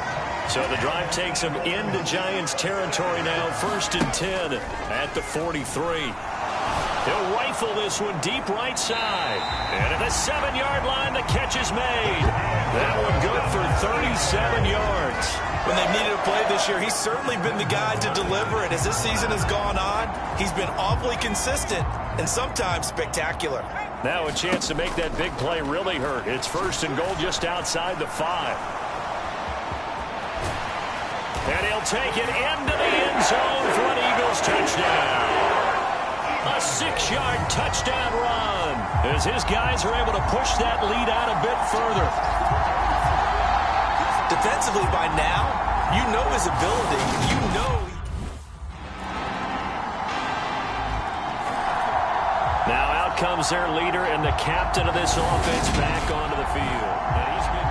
So the drive takes him into Giants territory now. 1st and 10 at the 43. He'll rifle this one deep right side. And at the 7-yard line, the catch is made. That one good for 37 yards. When they've needed a play this year, he's certainly been the guy to deliver it. As this season has gone on, he's been awfully consistent and sometimes spectacular. Now a chance to make that big play really hurt. It's 1st and goal just outside the 5. And he'll take it into the end zone for an Eagles touchdown. A 6-yard touchdown run as his guys are able to push that lead out a bit further. Defensively by now, you know his ability. You know. Now out comes their leader and the captain of this offense back onto the field. And he's been...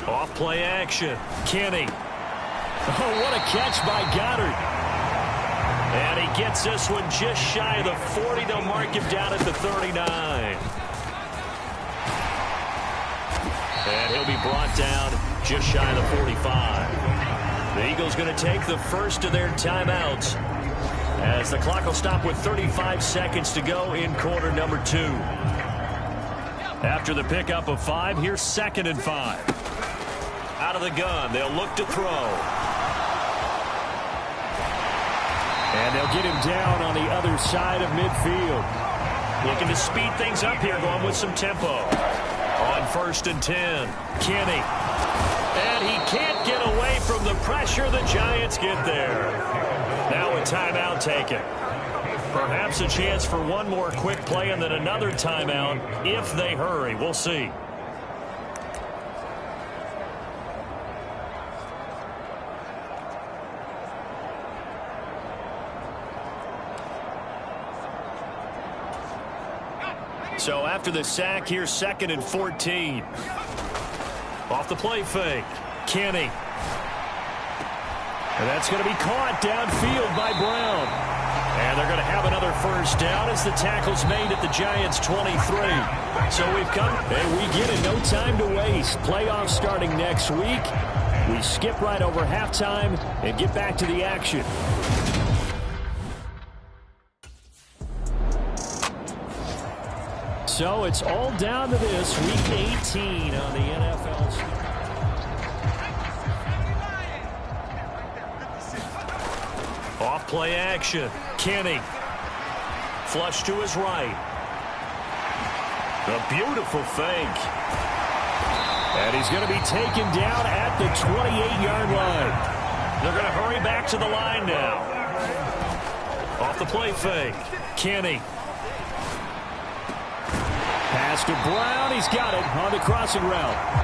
Off play action. Kenny. Oh, what a catch by Goddard. And he gets this one just shy of the 40. They'll mark him down at the 39. And he'll be brought down just shy of the 45. The Eagles going to take the first of their timeouts as the clock will stop with 35 seconds to go in quarter number 2. After the pickup of 5, here's 2nd and 5. Out of the gun, they'll look to throw. And they'll get him down on the other side of midfield. Looking to speed things up here, going with some tempo. On 1st and 10, Kenny. And he can't get away from the pressure. The Giants get there. Now a timeout taken. Perhaps a chance for one more quick play and then another timeout if they hurry. We'll see. So after the sack, here's 2nd and 14. Off the play fake, Kenny. And that's going to be caught downfield by Brown. And they're going to have another first down as the tackle's made at the Giants' 23. So we've come, and we get it, no time to waste. Playoffs starting next week. We skip right over halftime and get back to the action. So it's all down to this, week 18 on the NFL. Off play action. Kenny. Flush to his right. A beautiful fake. And he's going to be taken down at the 28-yard line. They're going to hurry back to the line now. Off the play fake. Kenny. Pass to Brown. He's got it on the crossing route.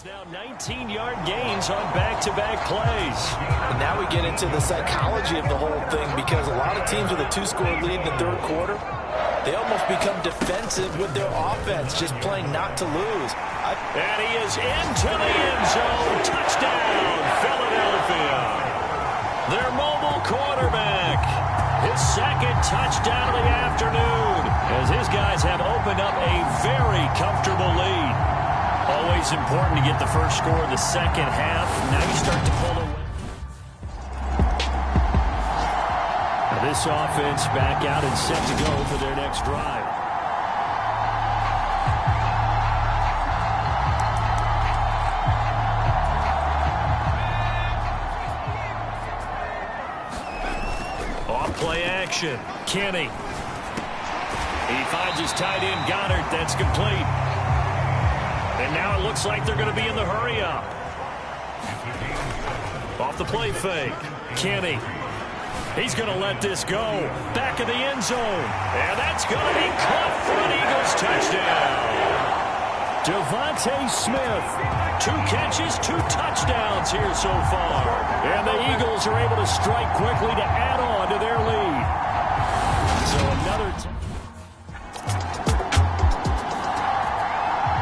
Now 19-yard gains on back-to-back plays. And now we get into the psychology of the whole thing, because a lot of teams with a 2-score lead in the third quarter, they almost become defensive with their offense, just playing not to lose. And he is into the end zone. Touchdown, Philadelphia. Their mobile quarterback. His second touchdown of the afternoon, as his guys have opened up a very comfortable lead. Always important to get the first score of the second half. Now you start to pull away. Now this offense back out and set to go for their next drive. Off play action. Kenny. He finds his tight end, Goddard. That's complete. And now it looks like they're going to be in the hurry-up. Off the play fake. Kenny. He's going to let this go. Back of the end zone. And that's going to be caught for an Eagles touchdown. Devontae Smith. 2 catches, 2 touchdowns here so far. And the Eagles are able to strike quickly to add on to their lead. So another...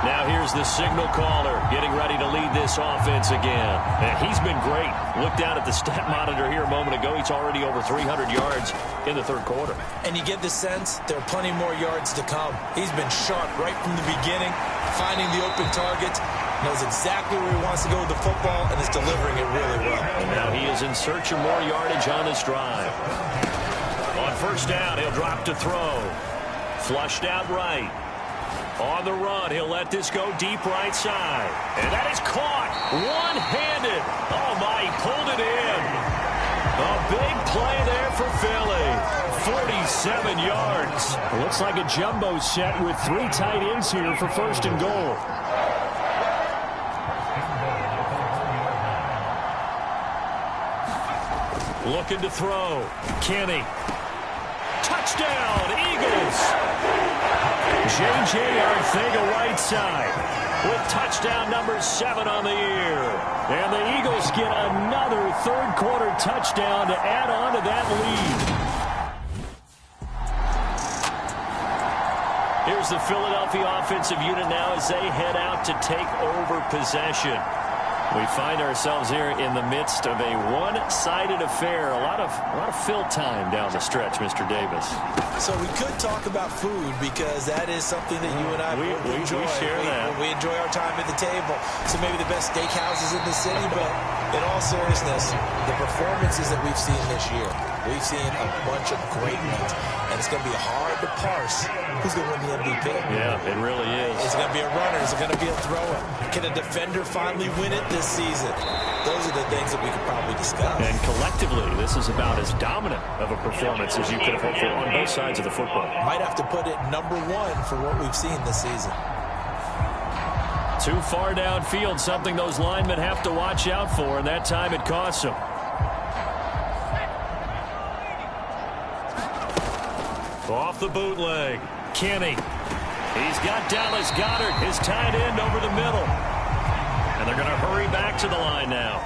Now here's the signal caller getting ready to lead this offense again. And he's been great. Look down at the stat monitor here a moment ago. He's already over 300 yards in the third quarter. And you get the sense there are plenty more yards to come. He's been sharp right from the beginning, finding the open targets, knows exactly where he wants to go with the football, and is delivering it really well. And now he is in search of more yardage on this drive. On first down, he'll drop to throw. Flushed out right. On the run, he'll let this go deep right side. And that is caught one-handed. Oh, my, he pulled it in. A big play there for Philly. 47 yards. Looks like a jumbo set with 3 tight ends here for first and goal. Looking to throw. Kenny. Touchdown, Eagles. J.J. Arthega-Whiteside with touchdown number 7 on the year. And the Eagles get another third-quarter touchdown to add on to that lead. Here's the Philadelphia offensive unit now as they head out to take over possession. We find ourselves here in the midst of a one-sided affair. A lot of fill time down the stretch, Mr. Davis. So we could talk about food because that is something that you and I enjoy. We share that. We enjoy our time at the table. So maybe the best steakhouses in the city, but in all seriousness, the performances that we've seen this year, we've seen a bunch of great ones. And it's going to be hard to parse who's going to win the MVP. Yeah, it really is. Is it going to be a runner? Is it going to be a thrower? Can a defender finally win it this season? Those are the things that we could probably discuss. And collectively, this is about as dominant of a performance as you could have hoped for on both sides of the football. Might have to put it number 1 for what we've seen this season. Too far downfield, something those linemen have to watch out for, and that time it costs them. Off the bootleg. Kenny. He's got Dallas Goedert, his tight end, over the middle. And they're going to hurry back to the line now.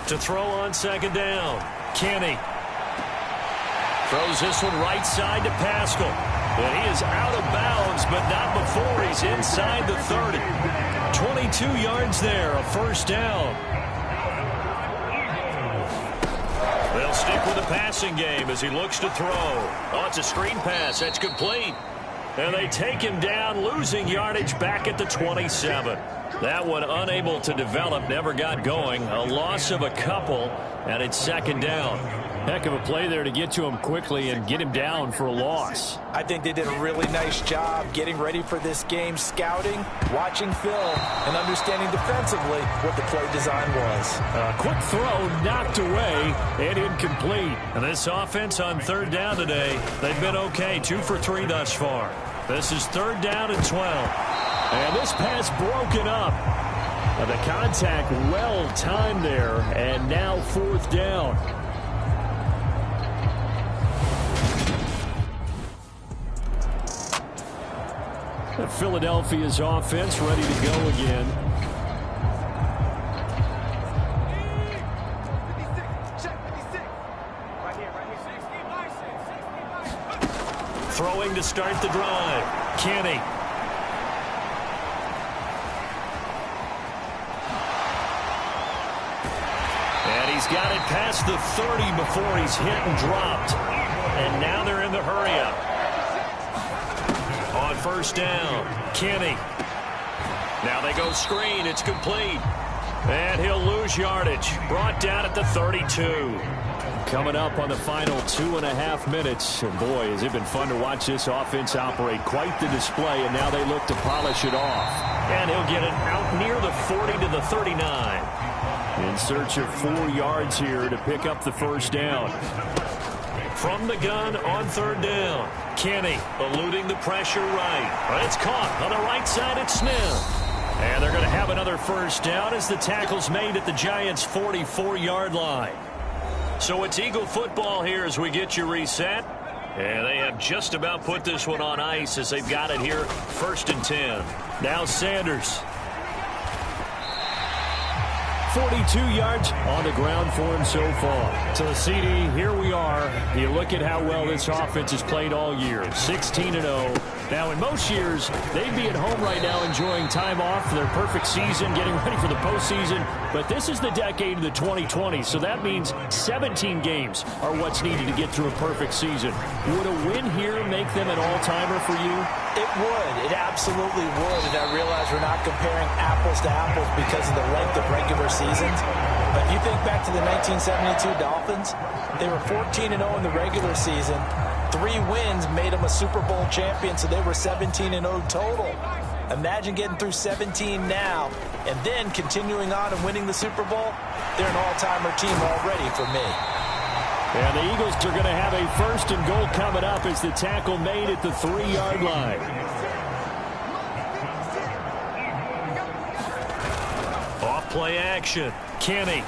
To throw on second down. Kenny. Throws this one right side to Pascal. But he is out of bounds, but not before he's inside the 30. 22 yards there, a first down. They'll stick with the passing game as he looks to throw. Oh, it's a screen pass. That's complete. And they take him down, losing yardage back at the 27. That one unable to develop, never got going. A loss of a couple, and it's second down. Heck of a play there to get to him quickly and get him down for a loss. I think they did a really nice job getting ready for this game, scouting, watching film, and understanding defensively what the play design was. A quick throw knocked away and incomplete. And this offense on third down today, they've been okay, 2 for 3 thus far. This is third down and 12. And this pass broken up. The contact well timed there, and now fourth down. Philadelphia's offense ready to go again. Throwing to start the drive. Kenny. And he's got it past the 30 before he's hit and dropped. And now they're in the hurry-up. On first down, Kenny. Now they go screen. It's complete. And he'll lose yardage. Brought down at the 32. Coming up on the final 2.5 minutes. And boy, has it been fun to watch this offense operate. Quite the display, and now they look to polish it off. And he'll get it out near the 40 to the 39. In search of 4 yards here to pick up the first down. From the gun on 3rd down. Kenny eluding the pressure right. But it's caught on the right side at Smith. And they're going to have another first down as the tackle's made at the Giants' 44-yard line. So it's Eagle football here as we get you reset. And they have just about put this one on ice as they've got it here, 1st and 10. Now Sanders. 42 yards on the ground for him so far. So, CD, here we are. You look at how well this offense has played all year. 16-0. Now, in most years, they'd be at home right now enjoying time off for their perfect season, getting ready for the postseason. But this is the decade of the 2020s, so that means 17 games are what's needed to get through a perfect season. Would a win here make them an all-timer for you? It would. It absolutely would. And I realize we're not comparing apples to apples because of the length of regular seasons. But if you think back to the 1972 Dolphins, they were 14-0 in the regular season. 3 wins made them a Super Bowl champion, so they were 17-0 total. Imagine getting through 17 now and then continuing on and winning the Super Bowl. They're an all-timer team already for me. And the Eagles are going to have a 1st and goal coming up as the tackle made at the 3-yard line. Off play action. Kenny.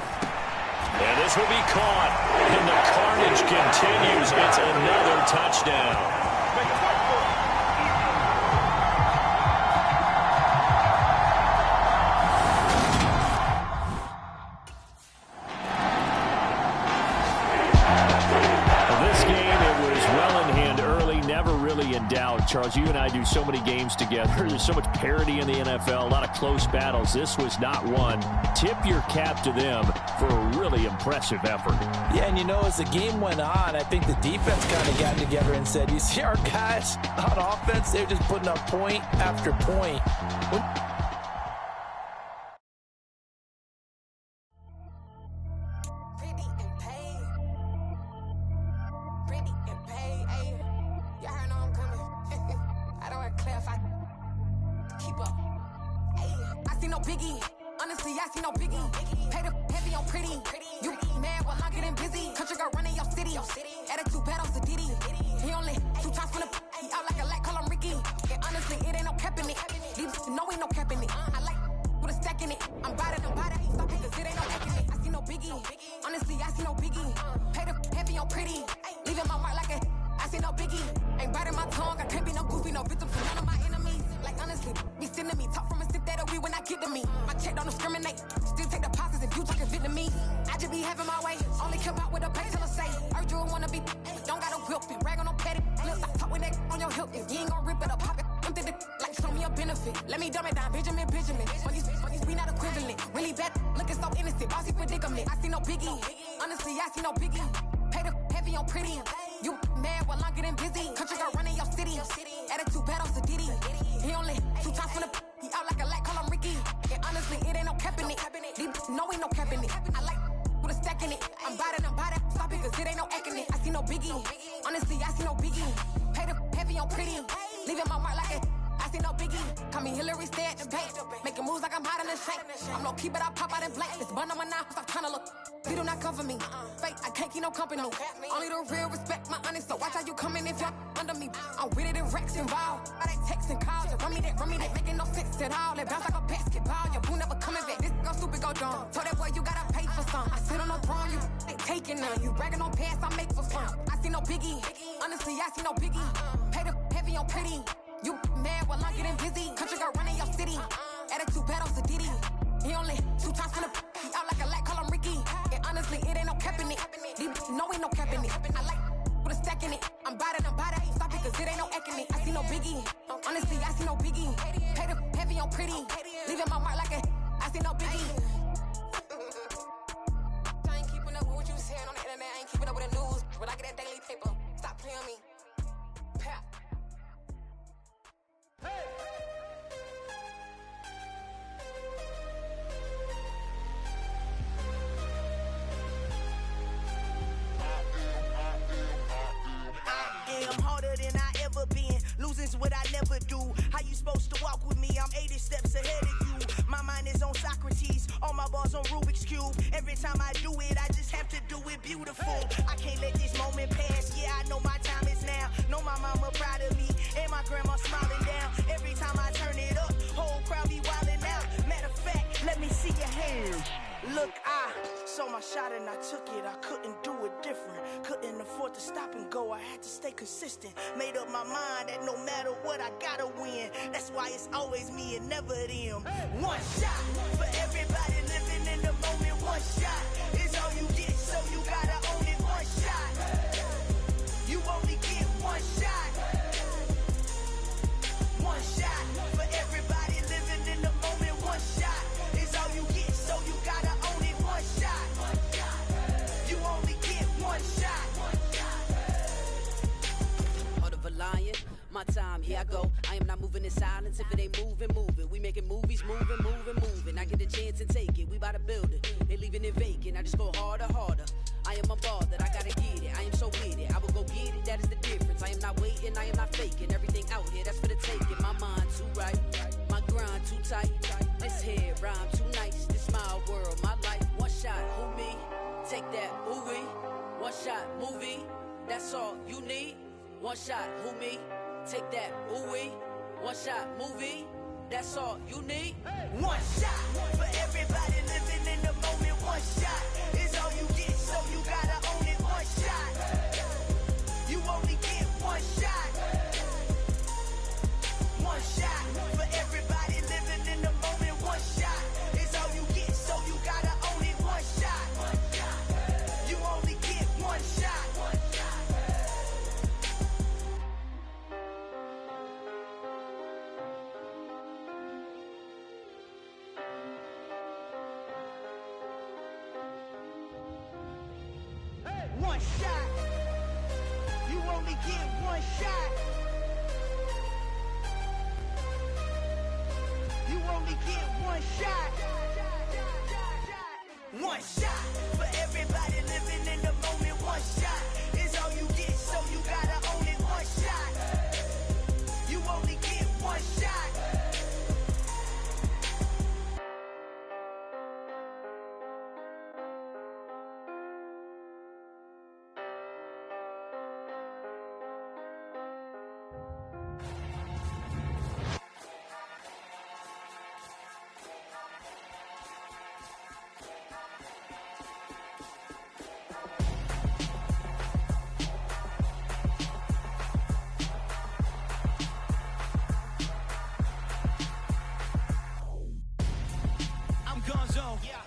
And this will be caught. And the carnage continues. It's another touchdown. Charles, you and I do so many games together. There's so much parity in the NFL, a lot of close battles. This was not one. Tip your cap to them for a really impressive effort. Yeah, and you know, as the game went on, I think the defense kind of got together and said, you see our guys on offense, they're just putting up point after point. is what I never do. How you supposed to walk with me? I'm 80 steps ahead of you. My mind is on Socrates, all my balls on Rubik's Cube. Every time I do it, I just have to do it beautiful. I can't let this moment pass. Yeah, I know my time is now. Know my mama proud of me, and my grandma smiling down. Every time I turn it up, whole crowd be wildin' out. Matter of fact, let me see your hands. Look, I saw my shot and I took it. I couldn't do it different. Couldn't afford to stop and go. I had to stay consistent. Made up my mind that no matter what, I gotta win. That's why it's always me and never them. One shot for everybody living in the moment. One shot is all you get, so you gotta own it. One shot. You only get one shot. One shot for everybody living in the moment. One shot is all you get, so you gotta own it. One shot. You only get one shot. Heart of a lion, my time, here I go. I am not moving in silence. If it ain't moving, move it. We making movies, moving. I get a chance and take it. We bout to build it. They leaving it vacant. I just go harder. I am a ball that I gotta get it. I am so with it. I will go get it. That is the difference. I am not waiting. I am not faking. Everything out here, that's for the taking. My mind too right. My grind too tight. This head rhyme too nice. This my world, my life. One shot, who me? Take that, ooh wee. One shot, movie. That's all you need. One shot, who me? Take that, ooh wee. One shot, movie. That's all you need. One shot for everybody living in the moment. One shot is all you get, so you gotta own it. One shot. You only get one shot. One shot for everybody living in the moment. One shot is all you get, so you gotta own it. One shot. You only get one shot. One shot. You only get one shot. You only get one shot. One shot for everybody living in the moment. One shot is all you get, so you gotta own it. One shot. You only get one shot.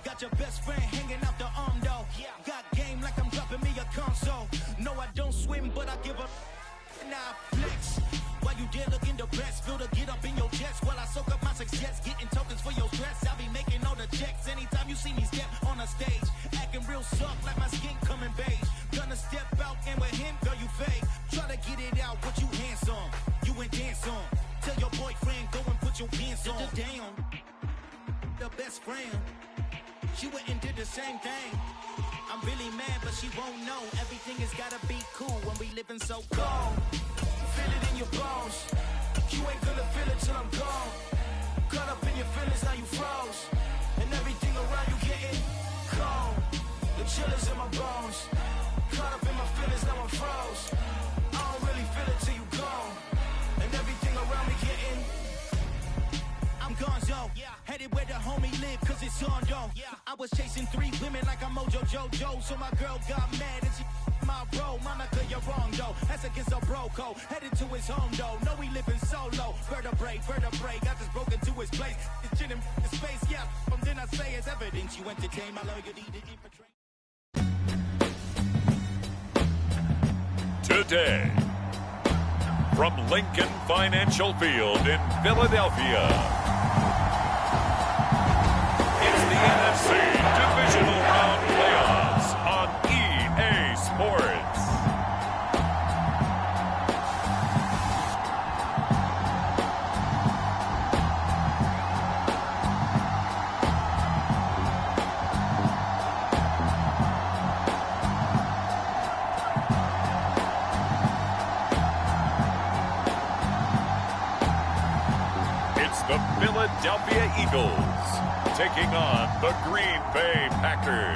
Got your best friend hanging out the arm though. Got game like I'm dropping me a console. No, I don't swim, but I give a now flex. While you there looking the best, feel to get up in your chest while I soak up my success, getting tokens for your stress. I'll be making all the checks anytime you see me step on a stage, acting real soft like my skin coming beige. Gonna step out and with him, girl, you fake. Try to get it out, what you handsome, you ain't dance on. Tell your boyfriend go and put your pants on. Down, the best friend. She went and did the same thing. I'm really mad, but she won't know. Everything has gotta be cool when we living so cold. Feel it in your bones. You ain't gonna feel it till I'm gone. Caught up in your feelings, now you froze. And everything around you getting cold. The chill is in my bones. Caught up in my feelings, now I'm froze. I don't really feel it till you gone. And everything around me getting I'm gonzo, headed where the homie live, cause it's on though. I was chasing 3 women like I'm Mojo Jojo, so my girl got mad and she my bro. Monica, you're wrong though, that's against a bro code. Headed to his home though, no we living solo. Vertebrae, I just broke into his place. It's chin in the space, yeah, from then I say it's evidence you entertain my loyalty to infiltrate. Today, from Lincoln Financial Field in Philadelphia, it's the NFC Divisional Round Playoffs on EA Sports. the Philadelphia Eagles taking on the Green Bay Packers.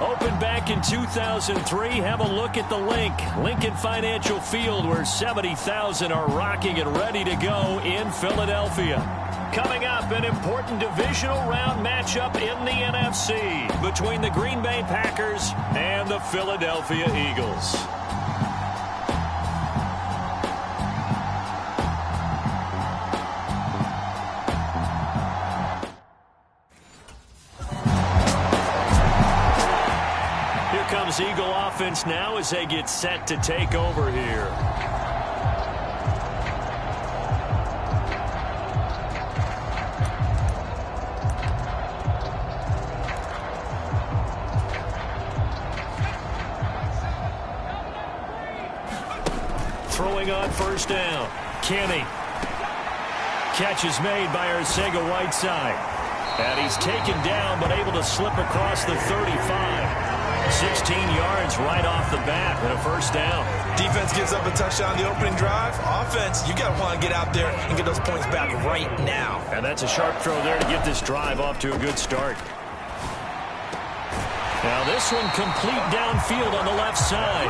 Opened back in 2003. Have a look at the link. Lincoln Financial Field, where 70,000 are rocking and ready to go in Philadelphia. Coming up, an important divisional round matchup in the NFC between the Green Bay Packers and the Philadelphia Eagles. Comes Eagle offense now as they get set to take over here. Throwing on first down. Kenny. Catch is made by Arcega-Whiteside. And he's taken down but able to slip across the 35. 16 yards right off the bat and a first down. Defense gives up a touchdown the opening drive. Offense, you got to want to get out there and get those points back right now. And that's a sharp throw there to get this drive off to a good start. Now this one complete downfield on the left side.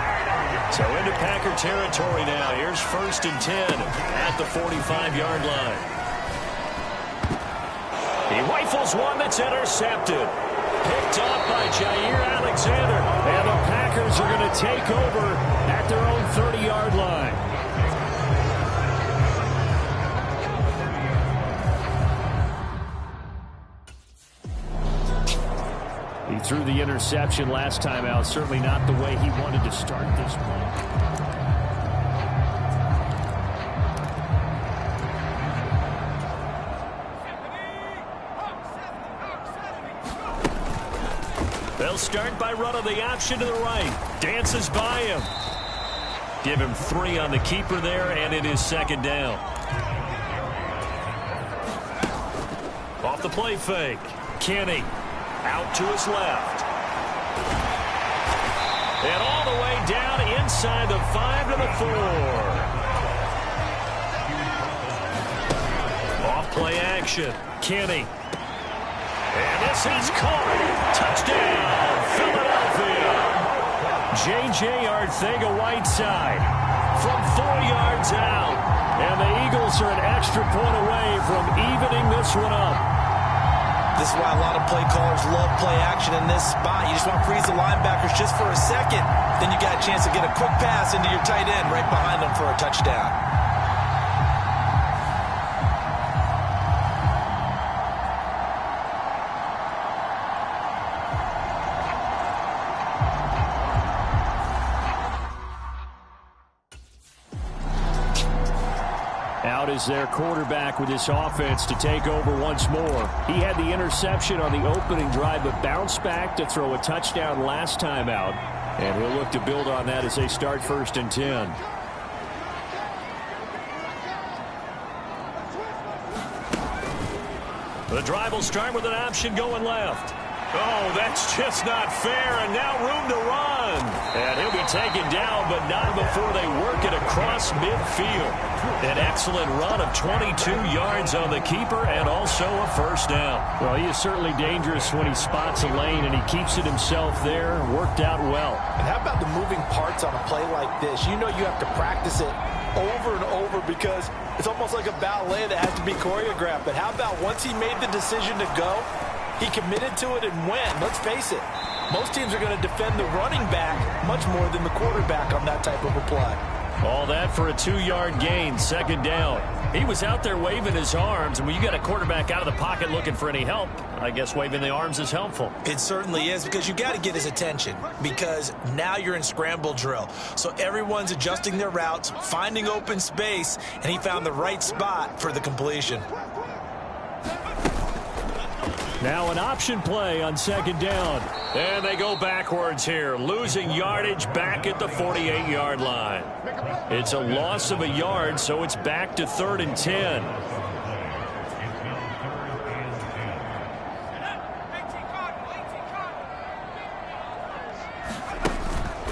So into Packer territory now. Here's 1st and 10 at the 45-yard line. He rifles one that's intercepted. Picked off by Jair Alexander. And the Packers are going to take over at their own 30-yard line. He threw the interception last time out. Certainly not the way he wanted to start this one. They'll start by running the option to the right. Dances by him. Give him 3 on the keeper there, and it is 2nd down. Off the play fake. Kenny out to his left. And all the way down inside the 5 to the 4. Off play action. Kenny. And this is caught. Touchdown, Philadelphia. J.J. Arcega-Whiteside from 4 yards out. And the Eagles are an extra point away from evening this one up. This is why a lot of play callers love play action in this spot. You just want to freeze the linebackers just for a second. Then you got a chance to get a quick pass into your tight end right behind them for a touchdown. Out is their quarterback with this offense to take over once more. He had the interception on the opening drive, but bounced back to throw a touchdown last time out. And he'll look to build on that as they start 1st and 10. The drive will start with an option going left. Oh, that's just not fair, and now room to run. And he'll be taken down, but not before they work it across midfield. An excellent run of 22 yards on the keeper and also a first down. Well, he is certainly dangerous when he spots a lane, and he keeps it himself there. Worked out well. And how about the moving parts on a play like this? You know you have to practice it over and over because it's almost like a ballet that has to be choreographed. But how about once he made the decision to go, he committed to it and went. Let's face it, most teams are going to defend the running back much more than the quarterback on that type of a play. All that for a 2-yard gain, 2nd down. He was out there waving his arms, and when you got a quarterback out of the pocket looking for any help, I guess waving the arms is helpful. It certainly is, because you got to get his attention, because now you're in scramble drill. So everyone's adjusting their routes, finding open space, and he found the right spot for the completion. Now an option play on 2nd down. And they go backwards here, losing yardage back at the 48-yard line. It's a loss of a yard, so it's back to 3rd and 10.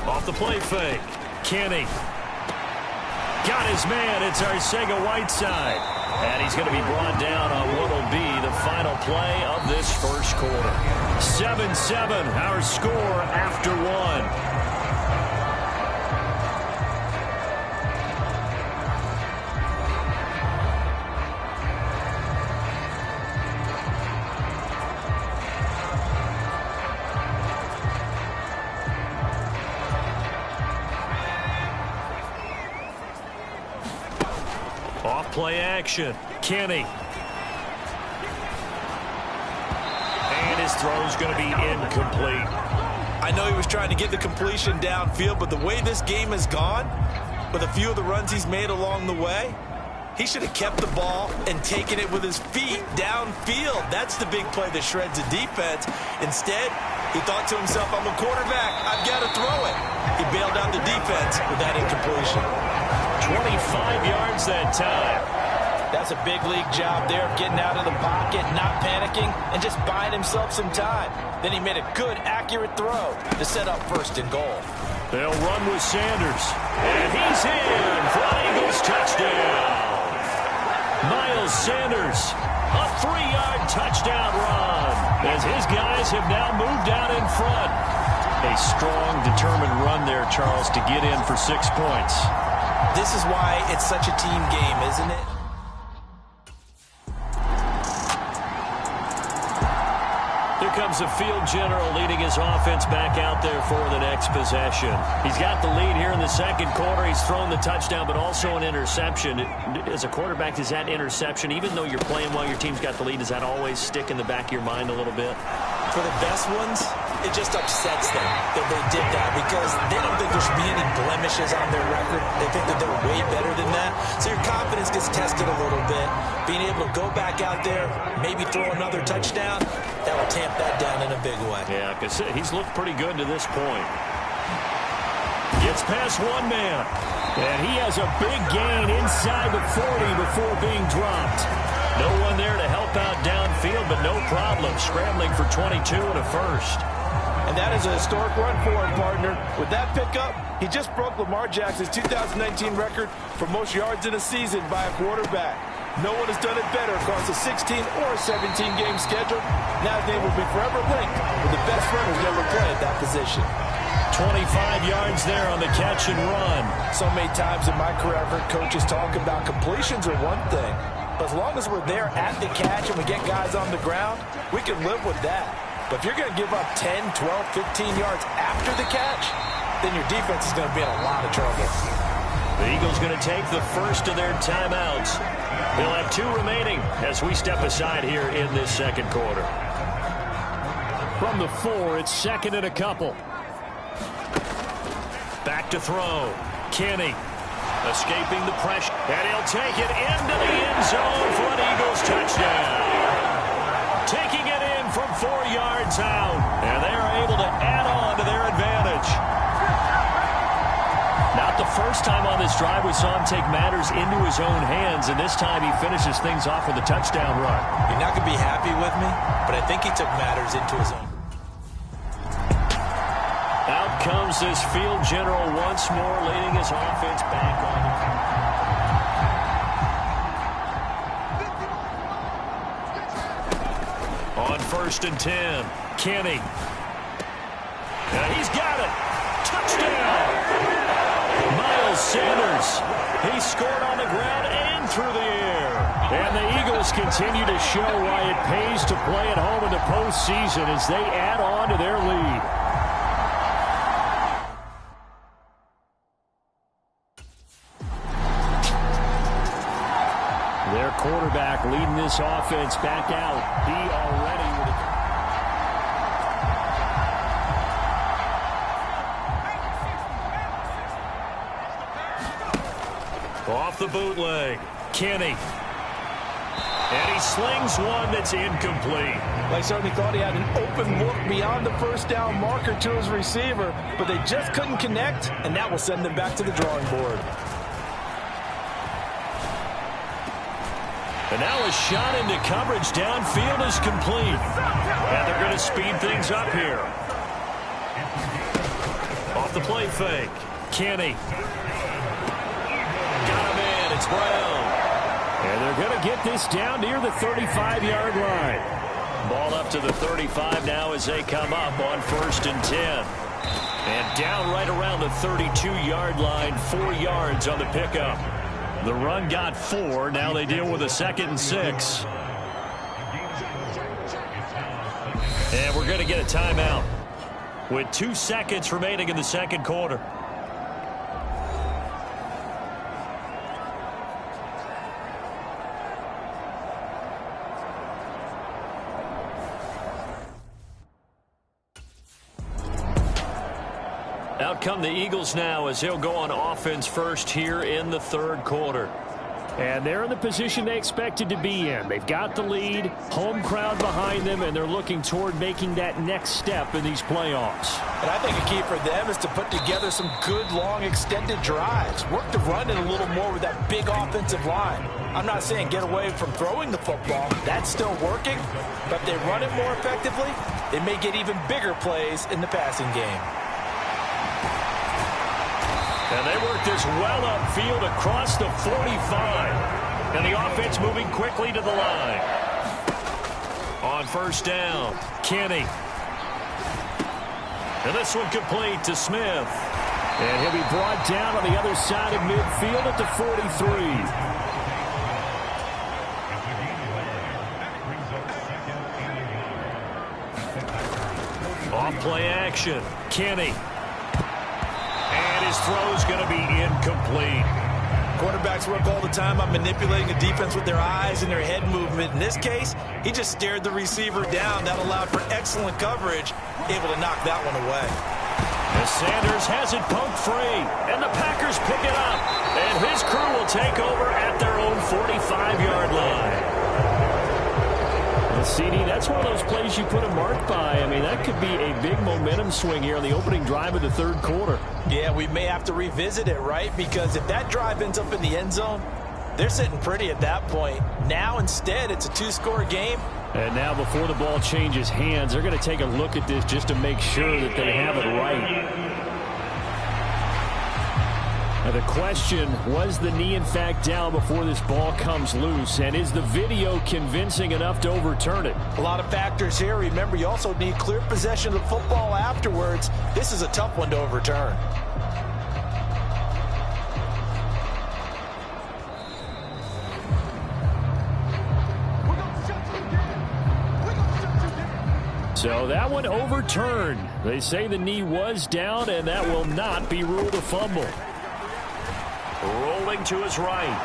Off the play fake. Kenny. Got his man. It's Arcega-Whiteside. And he's going to be brought down on what will be the final play of this first quarter. 7-7, our score after one. Play action. Kenny. And his throw's going to be incomplete. I know he was trying to get the completion downfield, but the way this game has gone, with a few of the runs he's made along the way, he should have kept the ball and taken it with his feet downfield. That's the big play that shreds the defense. Instead, he thought to himself, I'm a quarterback. I've got to throw it. He bailed out the defense with that incompletion. 25 yards that time. That's a big league job there of getting out of the pocket, not panicking, and just buying himself some time. Then he made a good, accurate throw to set up first and goal. They'll run with Sanders. And he's in for an Eagles touchdown. Miles Sanders, a 3-yard touchdown run, as his guys have now moved out in front. A strong, determined run there, Charles, to get in for 6 points. This is why it's such a team game, isn't it? Here comes the field general leading his offense back out there for the next possession. He's got the lead here in the second quarter. He's thrown the touchdown, but also an interception. As a quarterback, does that interception, even though you're playing while your team's got the lead, does that always stick in the back of your mind a little bit? For the best ones, it just upsets them that they did that because they don't think there should be any blemishes on their record. They think that they're way better than that. So your confidence gets tested a little bit. Being able to go back out there, maybe throw another touchdown, that will tamp that down in a big way. Yeah, because he's looked pretty good to this point. Gets past one man. And he has a big gain inside the 40 before being dropped. No one there to help out downfield, but no problem. Scrambling for 22 and a first. And that is a historic run for him, partner. With that pickup, he just broke Lamar Jackson's 2019 record for most yards in a season by a quarterback. No one has done it better across a 16 or a 17-game schedule. Now his name will be forever linked with the best runners to ever play at that position. 25 yards there on the catch and run. So many times in my career, I've heard coaches talk about completions are one thing. But as long as we're there at the catch and we get guys on the ground, we can live with that. But if you're going to give up 10, 12, 15 yards after the catch, then your defense is going to be in a lot of trouble. The Eagles going to take the first of their timeouts. They'll have 2 remaining as we step aside here in this second quarter. From the 4, it's second and a couple. Back to throw. Kenny. Escaping the pressure, and he'll take it into the end zone for an Eagles touchdown. Taking it in from 4 yards out, and they are able to add on to their advantage. Not the first time on this drive we saw him take matters into his own hands, and this time he finishes things off with a touchdown run. You're not going to be happy with me, but I think he took matters into his own. Out comes this field general once more, leading his offense back on. On 1st and 10, Kenny. And he's got it. Touchdown. Miles Sanders. He scored on the ground and through the air. And the Eagles continue to show why it pays to play at home in the postseason as they add on to their lead. Their quarterback leading this offense back out. He already with off the bootleg. Kenny. And he slings one that's incomplete. They certainly thought he had an open look beyond the first down marker to his receiver, but they just couldn't connect, and that will send them back to the drawing board. And now a shot into coverage downfield is complete. And they're going to speed things up here. Off the play fake. Kenny. got him in. It's Brown. And they're going to get this down near the 35-yard line. Ball up to the 35 now as they come up on 1st and 10. And down right around the 32-yard line, 4 yards on the pickup. The run got 4. Now they deal with a 2nd and 6. And we're going to get a timeout with 2 seconds remaining in the second quarter. Out come the Eagles now as they'll go on offense first here in the 3rd quarter. And they're in the position they expected to be in. They've got the lead, home crowd behind them, and they're looking toward making that next step in these playoffs. And I think a key for them is to put together some good, long, extended drives. Work the run in a little more with that big offensive line. I'm not saying get away from throwing the football. That's still working. But if they run it more effectively, they may get even bigger plays in the passing game. And they work this well upfield across the 45. And the offense moving quickly to the line. On 1st down, Kenny. And this one complete to Smith. And he'll be brought down on the other side of midfield at the 43. Off play action, Kenny. And his throw's going to be incomplete. Quarterbacks work all the time on manipulating the defense with their eyes and their head movement. In this case, he just stared the receiver down. That allowed for excellent coverage, able to knock that one away. As Sanders has it poked free, and the Packers pick it up. And his crew will take over at their own 45-yard line. CD, that's one of those plays you put a mark by. I mean, that could be a big momentum swing here on the opening drive of the 3rd quarter. Yeah, we may have to revisit it, right? Because if that drive ends up in the end zone, they're sitting pretty at that point. Now, instead, it's a 2-score game. And now, before the ball changes hands, they're going to take a look at this just to make sure that they have it right. Now the question, was the knee in fact down before this ball comes loose? And is the video convincing enough to overturn it? A lot of factors here. Remember, you also need clear possession of the football afterwards. This is a tough one to overturn. So that one overturned. They say the knee was down, and that will not be ruled a fumble. Rolling to his right.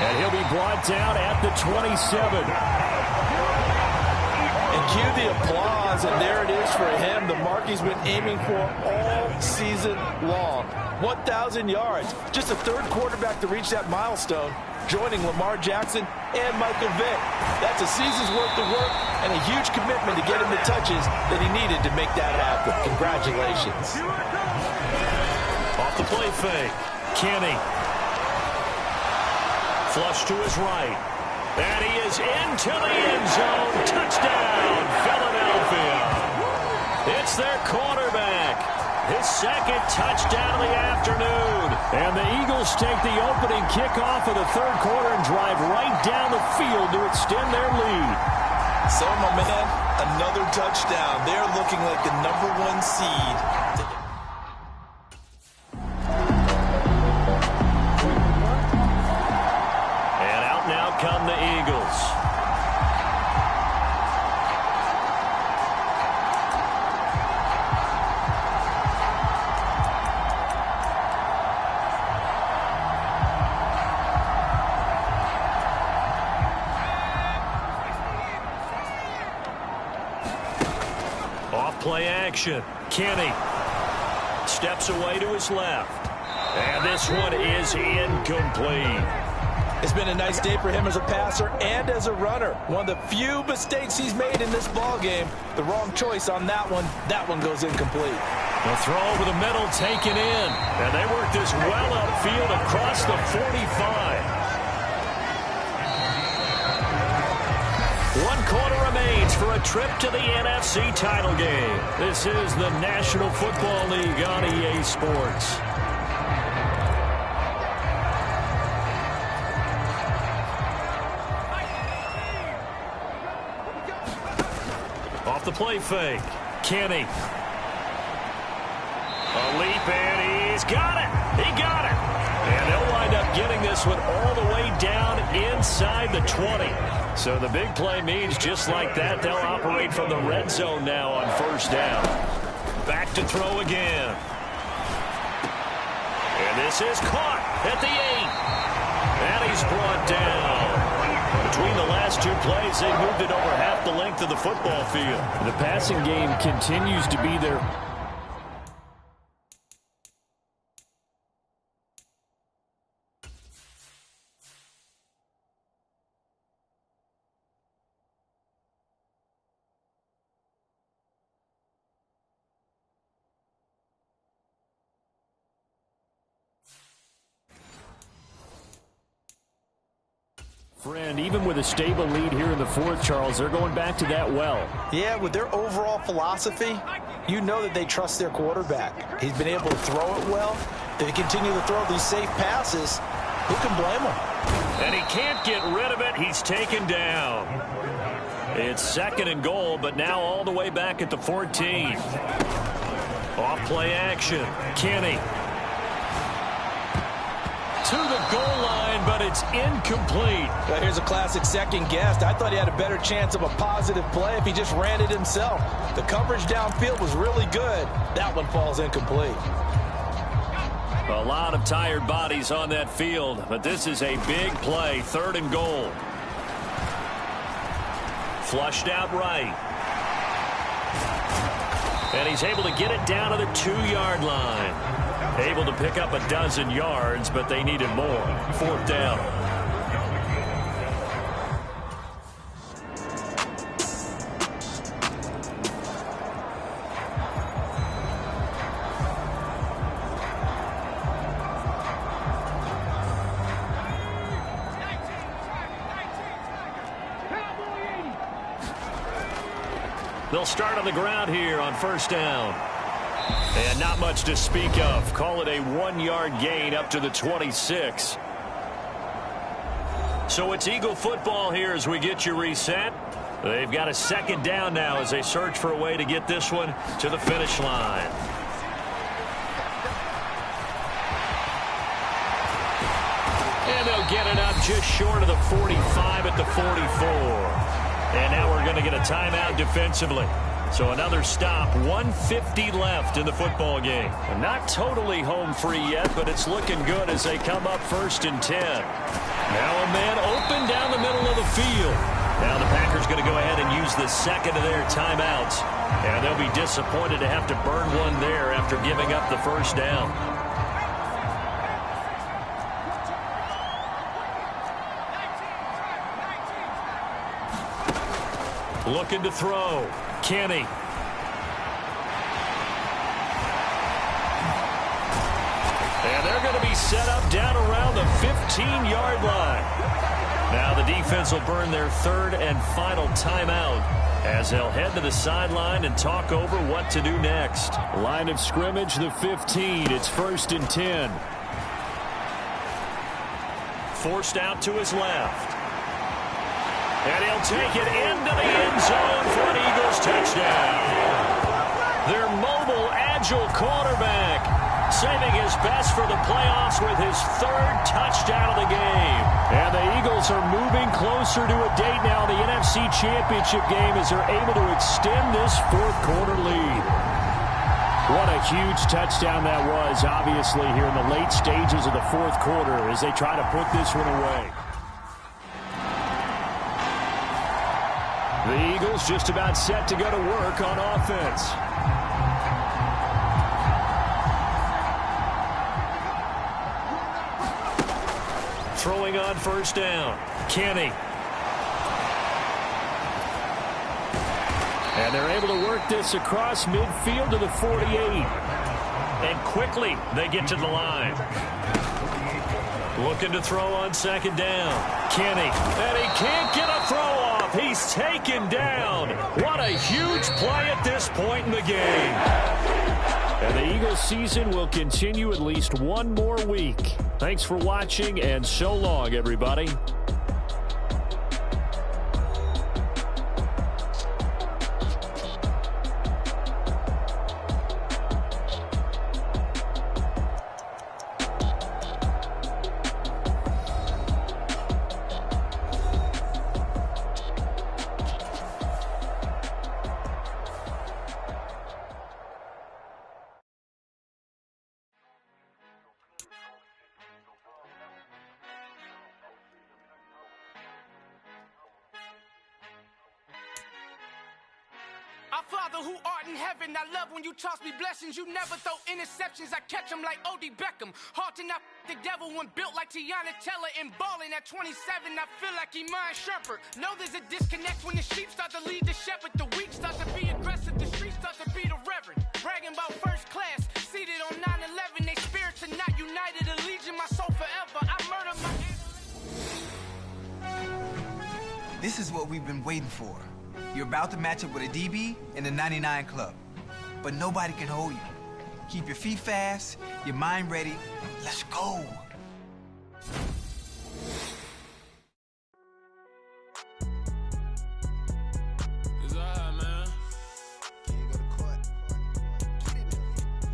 And he'll be brought down at the 27. And cue the applause, and there it is for him. The mark he's been aiming for all season long. 1,000 yards. Just a 3rd quarterback to reach that milestone, joining Lamar Jackson and Michael Vick. That's a season's worth of work and a huge commitment to get him the touches that he needed to make that happen. Congratulations. Off the play fake, Kenny. Flush to his right. And he is into the end zone. Touchdown, Philadelphia. It's their quarterback. His 2nd touchdown of the afternoon. And the Eagles take the opening kickoff of the 3rd quarter and drive right down the field to extend their lead. So, my man, another touchdown. They're looking like the #1 seed. And out now come the Eagles. Play action. Kenny steps away to his left. And this one is incomplete. It's been a nice day for him as a passer and as a runner. One of the few mistakes he's made in this ball game. The wrong choice on that one. That one goes incomplete. The throw over the middle taken in. And they work this well upfield across the 45. 1 quarter remains. for a trip to the NFC title game. This is the National Football League on EA Sports. Off the play fake. Kenny. A leap, and he's got it. He got it. And they'll wind up getting this one all the way down inside the 20. So the big play means just like that, they'll operate from the red zone now on first down. Back to throw again. And this is caught at the 8. And he's brought down. Between the last two plays, they moved it over half the length of the football field. The passing game continues to be their... Friend, even with a stable lead here in the fourth, Charles, they're going back to that well. Yeah, with their overall philosophy, you know that they trust their quarterback. He's been able to throw it well. If they continue to throw these safe passes, who can blame him? And he can't get rid of it. He's taken down. It's 2nd and goal, but now all the way back at the 14. Off play action. Kenny. To the goal line, but it's incomplete. Well, here's a classic second guess. I thought he had a better chance of a positive play if he just ran it himself. The coverage downfield was really good. That one falls incomplete. A lot of tired bodies on that field, but this is a big play. 3rd and goal. Flushed out right. And he's able to get it down to the 2-yard line. Able to pick up a dozen yards, but they needed more. 4th down. They'll start on the ground here on first down. And not much to speak of. Call it a 1-yard gain up to the 26. So it's Eagle football here as we get you reset. They've got a 2nd down now as they search for a way to get this one to the finish line. And they'll get it up just short of the 45 at the 44. And now we're going to get a timeout defensively. So another stop, 1:50 left in the football game. Not totally home free yet, but it's looking good as they come up 1st and 10. Now a man open down the middle of the field. Now the Packers going to go ahead and use the 2nd of their timeouts. And they'll be disappointed to have to burn one there after giving up the 1st down. Looking to throw. Kenny. And they're going to be set up down around the 15-yard line. Now the defense will burn their 3rd and final timeout as they'll head to the sideline and talk over what to do next. Line of scrimmage, the 15. It's 1st and 10. Forced out to his left. And he'll take it into the end zone for an Eagles touchdown. Their mobile, agile quarterback saving his best for the playoffs with his 3rd touchdown of the game. And the Eagles are moving closer to a date now in the NFC Championship game as they're able to extend this 4th quarter lead. What a huge touchdown that was, obviously, here in the late stages of the 4th quarter as they try to put this one away. The Eagles just about set to go to work on offense. Throwing on first down. Kenny. And they're able to work this across midfield to the 48. And quickly they get to the line. Looking to throw on 2nd down. Kenny. And he can't get a throw off. He's taken down. What a huge play at this point in the game. And the Eagles season will continue at least one more week. Thanks for watching, and so long, everybody. Our Father who art in heaven, I love when you toss me blessings. You never throw interceptions, I catch them like O.D. Beckham. Hard to not the devil when built like Tiana Teller and balling at 27. I feel like he mine shepherd. Know there's a disconnect when the sheep start to lead the shepherd. The weak start to be aggressive, the streets start to be the reverend. Bragging about first class, seated on 9/11. They spirits are not united, a legion, my soul forever. I murder my... This is what we've been waiting for. You're about to match up with a DB in the 99 club, but nobody can hold you. Keep your feet fast, your mind ready. Let's go. It's alright, man. Can you go to court?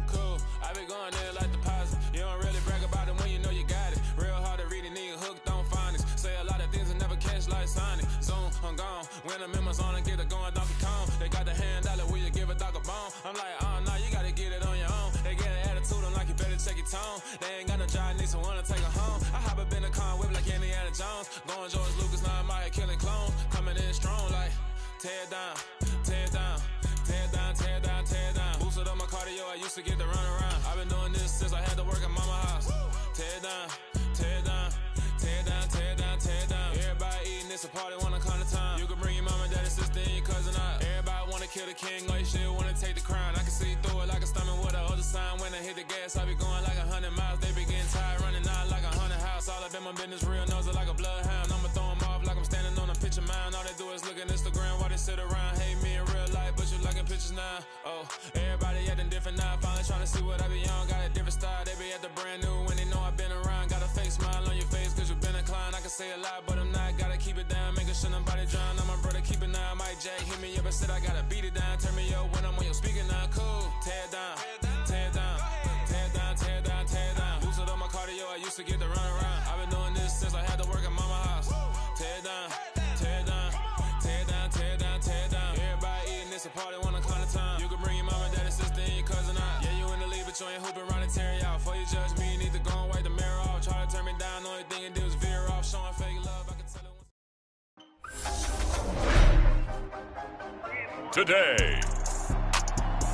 Cool. I been going there like the positive. You don't really brag about it when you know you got it. Real hard to read a nigga hooked on phonics. Say a lot of things and never catch like Sonic. Zone, I'm gone. When I'm in my zone, I get it going Donkey Kong. They got the hand dollar, will you give a dog a bone? I'm like, oh, no, you gotta get it on your own. They get an attitude, I'm like, you better check your tone. They ain't got no job, need someone to take her home. I hop up in a car, whip like Indiana Jones. Going George Lucas, now I'm out here killing clones. Coming in strong, like, tear down, tear down, tear down, tear down, tear down. Boosted up my cardio, I used to get to run around. I've been doing this since I had to work at mama house. Tear down, tear down, tear down, tear down, tear down. Everybody eating, it's a party, wanna come to time. You can bring your mama, daddy, sister, and your cousin out. Everybody wanna kill the king, or you shit wanna take the crown. I can see through it like a stomach with a other sign. When I hit the gas, I be going like 100 miles. They be getting tired, running out like 100 house. All up in my business, real nose like a bloodhound. I'ma throw them off like I'm standing on a picture mound. All they do is look at Instagram while they sit around. Hate me in real life, but you liking pictures now. Oh, everybody acting different now. Finally trying to see what I be on. Got a different style, they be at the brand new when they know I've been around. Got a fake smile on your face cause you been inclined. I can say a lot, but I'm not. Gotta keep it down, making sure nobody drown. I'm my brother, keep it now. Mike Jack hit me up and said I gotta beat it down. Turn me up when I'm on your speaker now. Cool, tear down, tear down, tear down, tear down, tear down. Boosted up my cardio, I used to get to run around. I've been doing this since I had to work at mama house. Tear down, tear down, tear down, tear down, tear down. Everybody eating, it's a party, wanna climb the time. You can bring your mama, daddy, sister, and your cousin out. Yeah, you in the lead, but you ain't hooping around and tear out. Before you judge me, you need to go and wipe the mirror off. Try to turn me down, the only thing you do is veer off. Showing fake love, I can tell it. Today,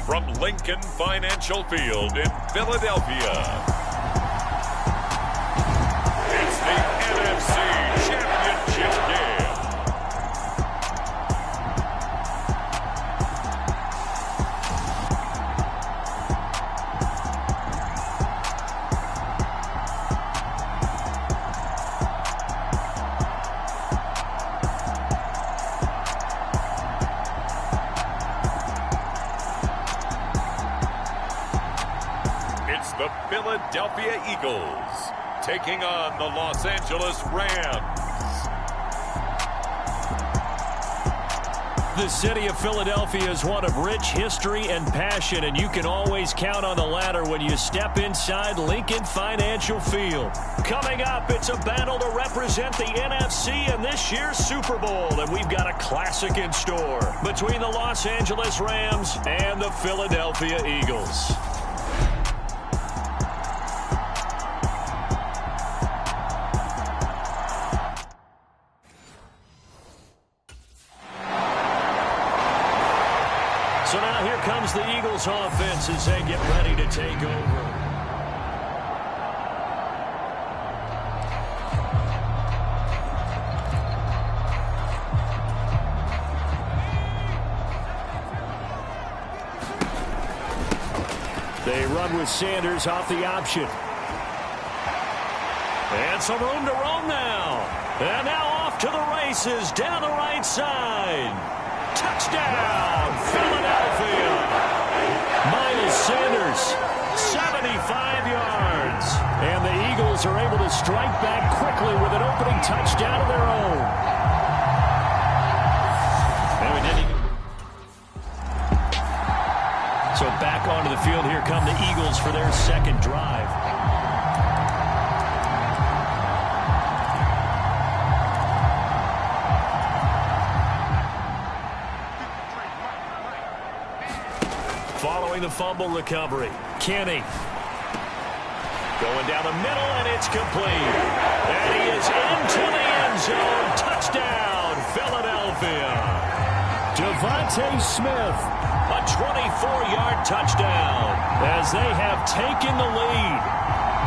from Lincoln Financial Field in Philadelphia, it's the NFC Championship game. The Philadelphia Eagles taking on the Los Angeles Rams. The city of Philadelphia is one of rich history and passion, and you can always count on the latter when you step inside Lincoln Financial Field. Coming up, it's a battle to represent the NFC in this year's Super Bowl, and we've got a classic in store between the Los Angeles Rams and the Philadelphia Eagles. So now here comes the Eagles offense as they get ready to take over. They run with Sanders off the option. And some room to roam now. And now off to the races down the right side. Touchdown, Philadelphia. Miles Sanders, 75 yards. And the Eagles are able to strike back quickly with an opening touchdown of their own. So back onto the field, here come the Eagles for their second drive. Following the fumble recovery, Kenny. Going down the middle, and it's complete. And he is into the end zone. Touchdown, Philadelphia. Devontae Smith, a 24-yard touchdown as they have taken the lead.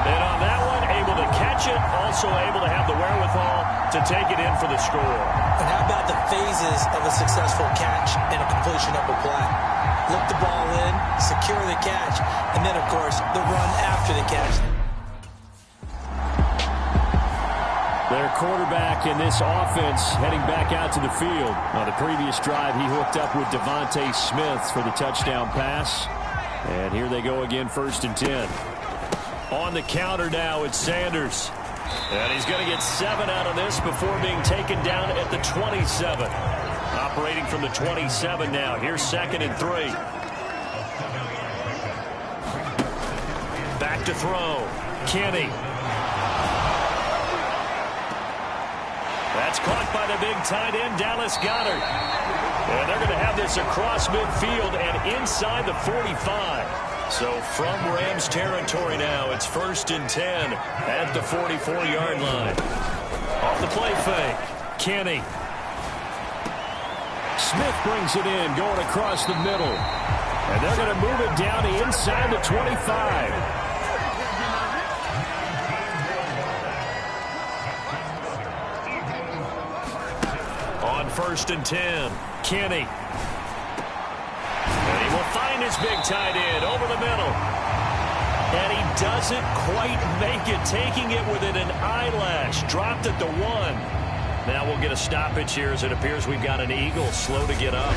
And on that one, able to catch it, also able to have the wherewithal to take it in for the score. And how about the phases of a successful catch and a completion of a play? Look the ball in, secure the catch, and then, of course, the run after the catch. Their quarterback in this offense heading back out to the field. On the previous drive, he hooked up with Devontae Smith for the touchdown pass. And here they go again, 1st and 10. On the counter now, it's Sanders. And he's going to get 7 out of this before being taken down at the 27. Operating from the 27 now. Here's 2nd and 3. Back to throw. Kenny. That's caught by the big tight end, Dallas Goedert. And they're going to have this across midfield and inside the 45. So from Rams territory now, it's 1st and 10 at the 44-yard line. Off the play fake, Kenny. Smith brings it in, going across the middle. And they're going to move it down to inside the 25. On 1st and 10, Kenny. And he will find his big tight end over the middle. And he doesn't quite make it, taking it within an eyelash. Dropped at the 1. Now we'll get a stoppage here as it appears we've got an Eagle slow to get up.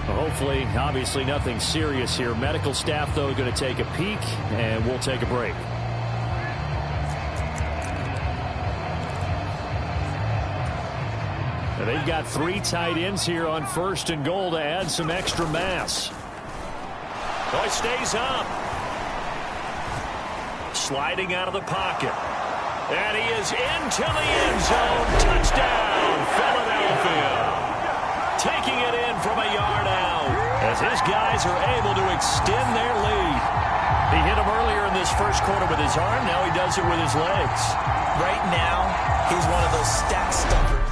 Well, hopefully, obviously nothing serious here. Medical staff, though, going to take a peek, and we'll take a break. Now they've got 3 tight ends here on 1st and goal to add some extra mass. Oh, he stays up. Sliding out of the pocket. And he is into the end zone. Touchdown, Philadelphia. Taking it in from a yard out as his guys are able to extend their lead. He hit him earlier in this first quarter with his arm. Now he does it with his legs. Right now, he's one of those stat stuffers.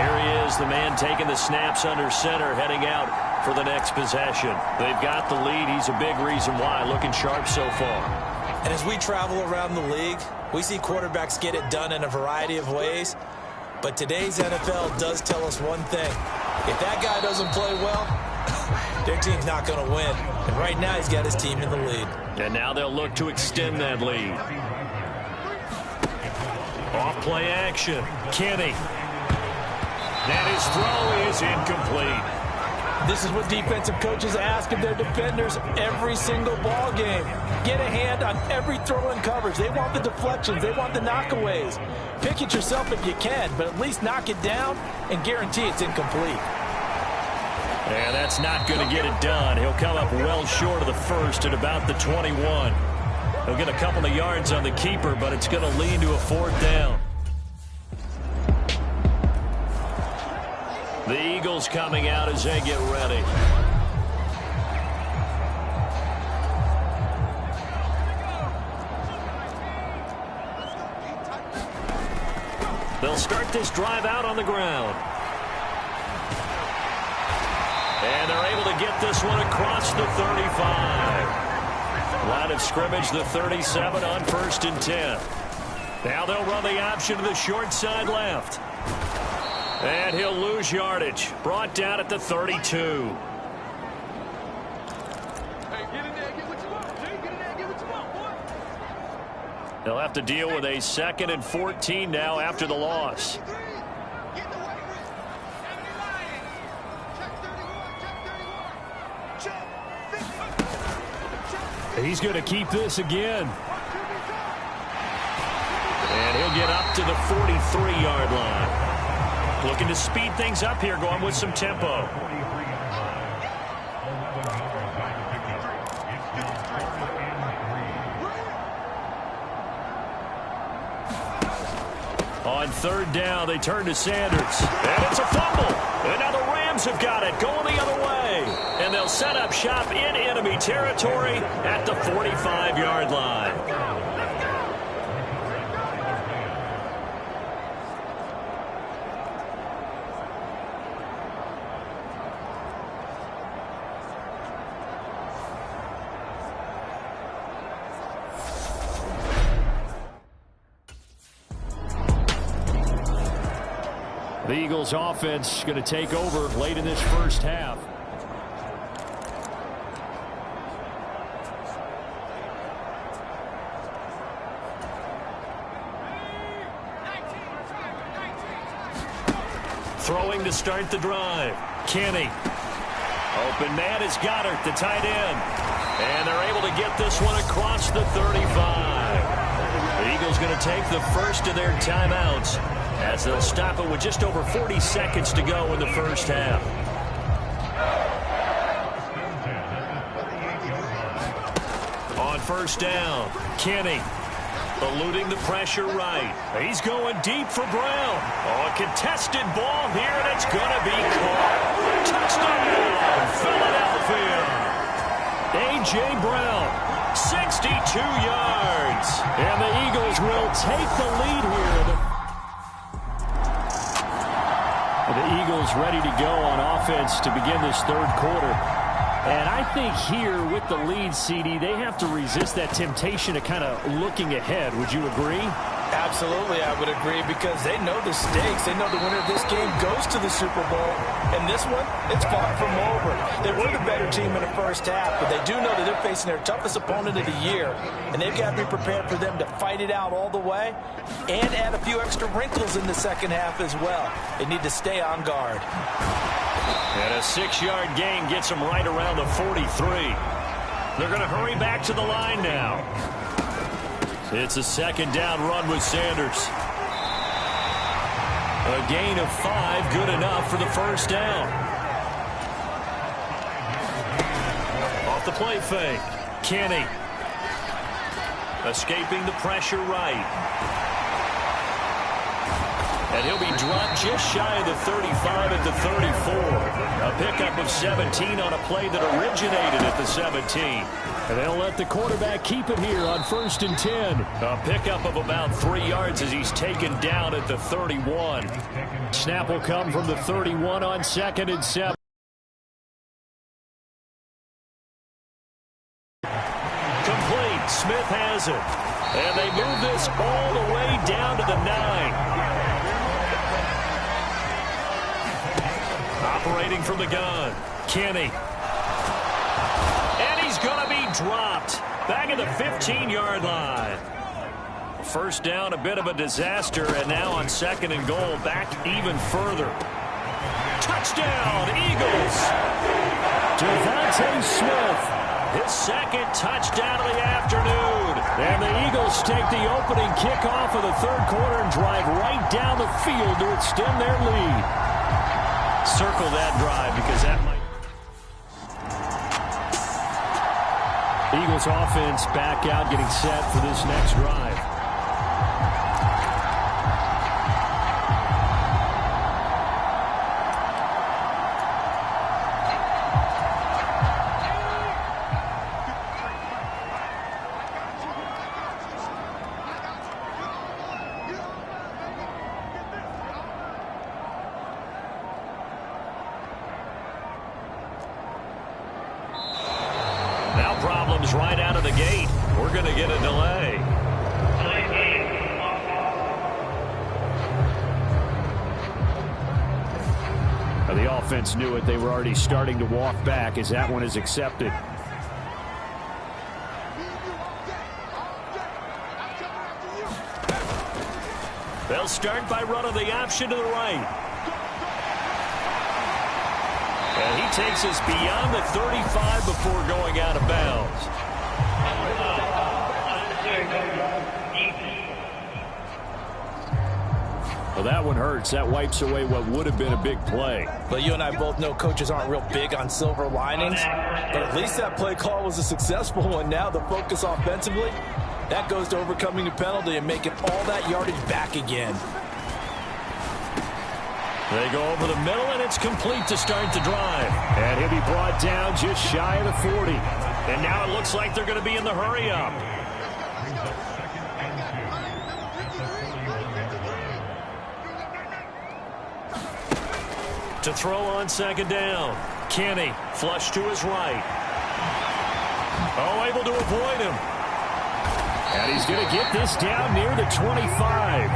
Here he is, the man taking the snaps under center, heading out for the next possession. They've got the lead. He's a big reason why. Looking sharp so far. And as we travel around the league, we see quarterbacks get it done in a variety of ways. But today's NFL does tell us one thing. If that guy doesn't play well, their team's not going to win. And right now, he's got his team in the lead. And now they'll look to extend that lead. Off play action. Kenny. And his throw is incomplete. This is what defensive coaches ask of their defenders every single ball game. Get a hand on every throw in coverage. They want the deflections. They want the knockaways. Pick it yourself if you can, but at least knock it down and guarantee it's incomplete. And that's not going to get it done. He'll come up well short of the first at about the 21. He'll get a couple of yards on the keeper, but it's going to lead to a 4th down. The Eagles coming out as they get ready. They'll start this drive out on the ground. And they're able to get this one across the 35. Line of scrimmage, the 37 on 1st and 10. Now they'll run the option to the short side left. And he'll lose yardage. Brought down at the 32. Hey, get in there, get what you want. Get in there, get what you want, boy. They'll have to deal with a 2nd and 14 now after the loss. He's going to keep this again. And he'll get up to the 43-yard line. Looking to speed things up here, going with some tempo. On 3rd down, they turn to Sanders. And it's a fumble. And now the Rams have got it, going the other way. And they'll set up shop in enemy territory at the 45-yard line. The Eagles offense going to take over late in this first half. Throwing to start the drive. Kenny. Open man is Goddard, the tight end. And they're able to get this one across the 35. The Eagles going to take the first of their timeouts, as they'll stop it with just over 40 seconds to go in the first half. On 1st down, Kenny eluding the pressure right. He's going deep for Brown. Oh, a contested ball here, and it's going to be caught. Touchdown, Philadelphia. A.J. Brown, 62 yards. And the Eagles will take the lead here. The Eagles ready to go on offense to begin this 3rd quarter. And I think here with the lead, CD, they have to resist that temptation of kind of looking ahead. Would you agree? Absolutely, I would agree, because they know the stakes. They know the winner of this game goes to the Super Bowl. And this one, it's far from over. They were the better team in the first half, but they do know that they're facing their toughest opponent of the year. And they've got to be prepared for them to fight it out all the way and add a few extra wrinkles in the second half as well. They need to stay on guard. And a 6-yard gain gets them right around the 43. They're going to hurry back to the line now. It's a 2nd down run with Sanders. A gain of 5, good enough for the 1st down. Off the play fake, Kenny. Escaping the pressure right. And he'll be dropped just shy of the 35 at the 34. A pickup of 17 on a play that originated at the 17. And they'll let the quarterback keep it here on 1st and 10. A pickup of about 3 yards as he's taken down at the 31. Snap will come from the 31 on 2nd and 7. Complete. Smith has it. And they move this all the way down to the 9. Operating from the gun, Kenny. And he's going to be dropped back at the 15-yard line. 1st down, a bit of a disaster, and now on 2nd and goal, back even further. Touchdown, Eagles. Devontae Smith. His 2nd touchdown of the afternoon. And the Eagles take the opening kickoff of the 3rd quarter and drive right down the field to extend their lead. Circle that drive because that might. Eagles offense back out, getting set for this next drive. Now problems right out of the gate. We're going to get a delay. The offense knew it. They were already starting to walk back as that one is accepted. They'll start by running the option to the right. And he takes us beyond the 35 before going out of bounds. Well, that one hurts. That wipes away what would have been a big play. But you and I both know coaches aren't real big on silver linings. But at least that play call was a successful one. Now the focus offensively, that goes to overcoming the penalty and making all that yardage back again. They go over the middle, and it's complete to start the drive. And he'll be brought down just shy of the 40. And now it looks like they're going to be in the hurry-up. To throw on second down. Kenny, flush to his right. Oh, able to avoid him. And he's going to get this down near the 25.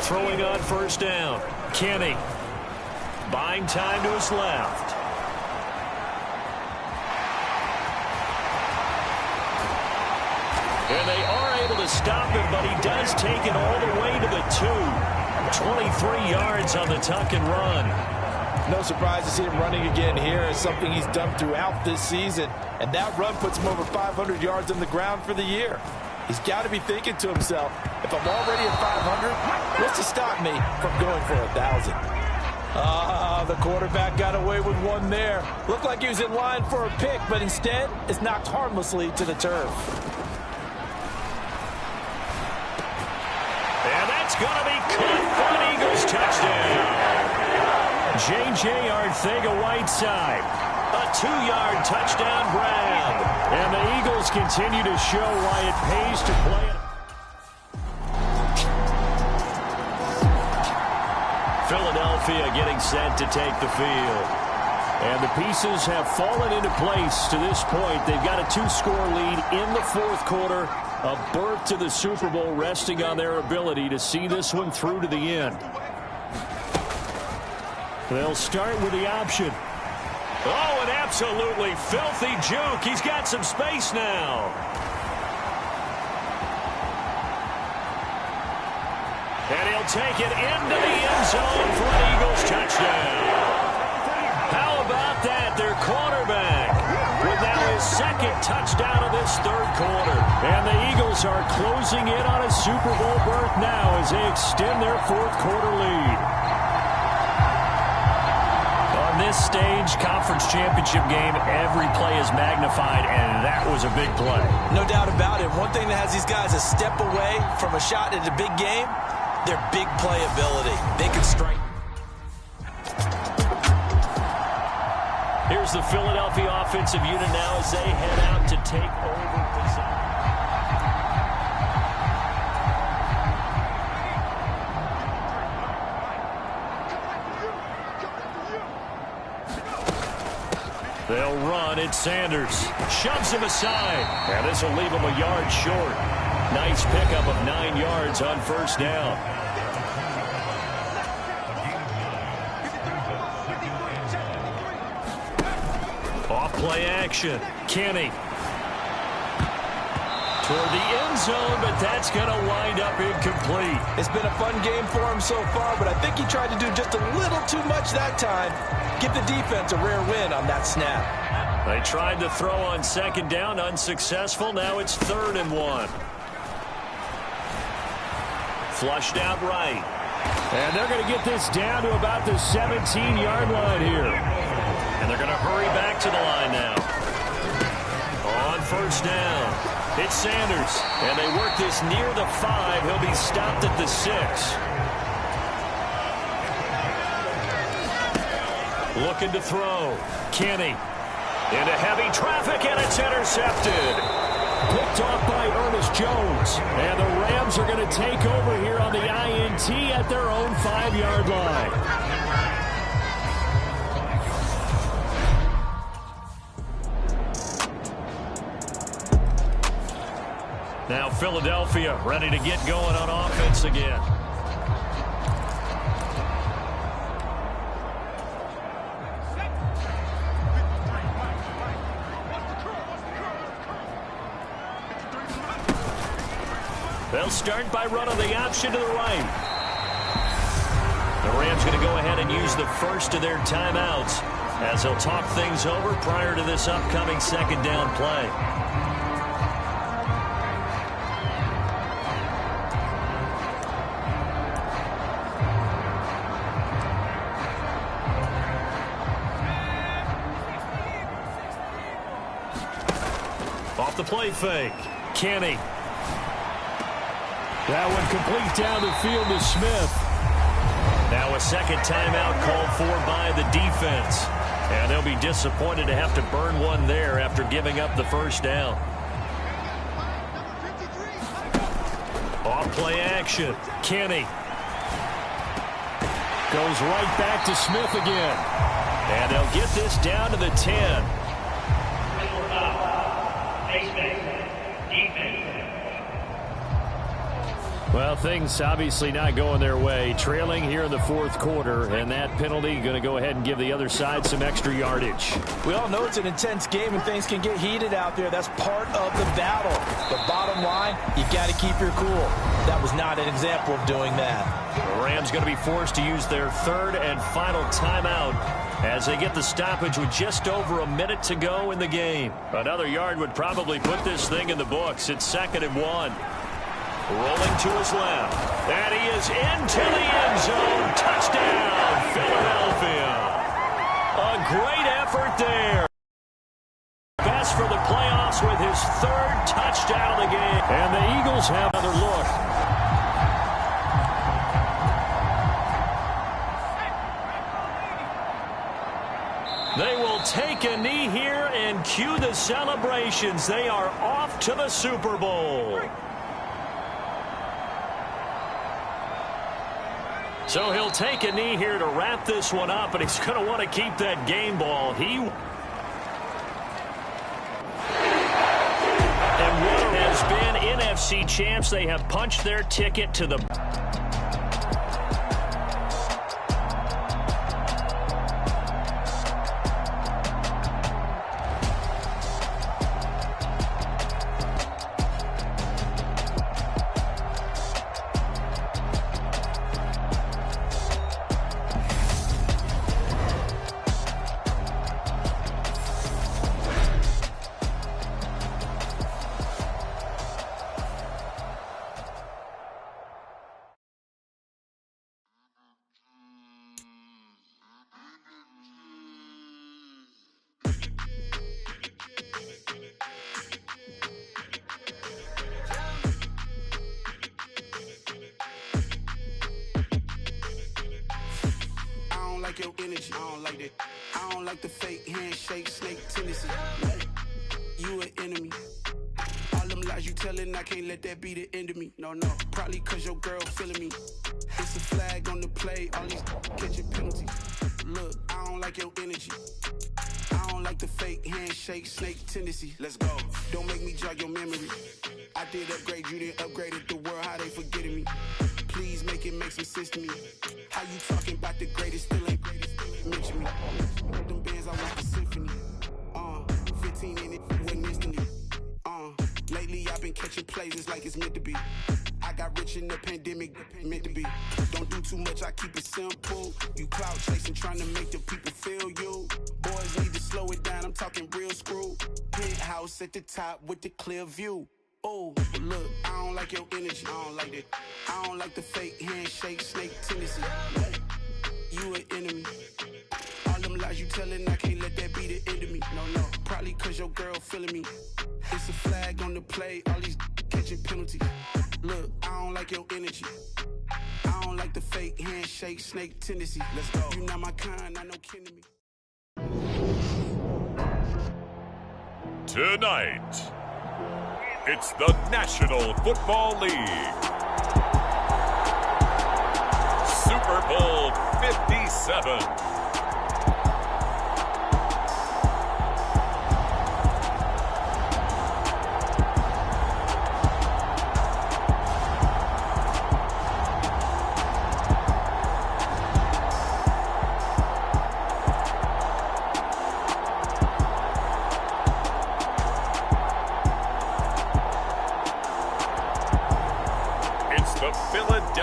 Throwing on first down. Kenny buying time to his left. And they are able to stop him, but he does take it all the way to the 2. 23 yards on the tuck and run. No surprise to see him running again here. It's something he's done throughout this season. And that run puts him over 500 yards on the ground for the year. He's got to be thinking to himself, if I'm already at 500, what's to stop me from going for 1,000? The quarterback got away with one there. Looked like he was in line for a pick, but instead, it's knocked harmlessly to the turf. And that's going to be caught for an Eagles touchdown. J.J. Arcega-Whiteside, a 2-yard touchdown grab. And the Eagles continue to show why it pays to play it. Philadelphia getting set to take the field. And the pieces have fallen into place to this point. They've got a 2-score lead in the fourth quarter. A berth to the Super Bowl resting on their ability to see this one through to the end. They'll start with the option. Oh, an absolutely filthy juke. He's got some space now. And he'll take it into the end zone for an Eagles touchdown. How about that? Their quarterback with now his second touchdown of this third quarter. And the Eagles are closing in on a Super Bowl berth now as they extend their fourth quarter lead. On this stage, conference championship game, every play is magnified, and that was a big play. No doubt about it. One thing that has these guys a step away from a shot at a big game, their big play ability. They can strike. Here's the Philadelphia offensive unit now as they head out to take over possession. They'll run. It's Sanders. Shoves him aside. And this will leave him a yard short. Nice pickup of 9 yards on first down. Off play action. Kenny. Toward the end zone, but that's going to wind up incomplete. It's been a fun game for him so far, but I think he tried to do just a little too much that time. Give the defense a rare win on that snap. They tried to throw on second down, unsuccessful. Now it's 3rd and 1. Flushed out right. And they're going to get this down to about the 17-yard line here. And they're going to hurry back to the line now. On first down, it's Sanders. And they work this near the 5. He'll be stopped at the 6. Looking to throw. Kenny. Into heavy traffic, and it's intercepted. Picked off by Ernest Jones. And the Rams are going to take over here on the INT at their own 5-yard line. Now Philadelphia ready to get going on offense again. start by running the option to the right. The Rams going to go ahead and use the first of their timeouts as they'll talk things over prior to this upcoming second down play. Off the play fake. Kenny. That one complete down the field to Smith. Now a second timeout called for by the defense. And they'll be disappointed to have to burn one there after giving up the first down. Off play action. Kenny. Goes right back to Smith again. And they'll get this down to the 10. Well, things obviously not going their way. Trailing here in the fourth quarter, and that penalty going to go ahead and give the other side some extra yardage. We all know it's an intense game and things can get heated out there. That's part of the battle. But bottom line, you got to keep your cool. That was not an example of doing that. The Rams going to be forced to use their third and final timeout as they get the stoppage with just over a minute to go in the game. Another yard would probably put this thing in the books. It's 2nd and 1. Rolling to his left. And he is into the end zone. Touchdown, Philadelphia. A great effort there. Best for the playoffs with his 3rd touchdown of the game. And the Eagles have another look. They will take a knee here and cue the celebrations. They are off to the Super Bowl. So he'll take a knee here to wrap this one up, and he's going to want to keep that game ball. And what has been NFC champs, they have punched their ticket to the... Your energy, I don't like that. I don't like the fake handshake, snake tendency. You an enemy. All them lies you telling, I can't let that be the end of me. No, probably cause your girl feeling me. It's a flag on the play, all these catching penalties. Look, I don't like your energy. I don't like the fake handshake, snake tendency. Let's go. Don't make me jog your memory. I did upgrade, you didn't upgrade it. The world, how they forgetting me. Please make it make some sense to me. How you talking about the greatest, still ain't greatest, mention me. Them bands, I want the symphony. 15 in it, wasn't instantly. Lately I've been catching plays, it's like it's meant to be. I got rich in the pandemic, meant to be. Don't do too much, I keep it simple. You cloud chasing, trying to make the people feel you. Boys need to slow it down, I'm talking real screw. Penthouse at the top with the clear view. Oh, look, I don't like your energy. I don't like that. I don't like the fake handshake, snake tendency. You an enemy. All them lies you telling, I can't let that be the end of me. No, probably cause your girl feeling me. It's a flag on the play, all these catching penalties. Look, I don't like your energy. I don't like the fake handshake, snake tendency. Let's go. You not my kind, I know kin to me. Tonight, it's the National Football League. Super Bowl 57.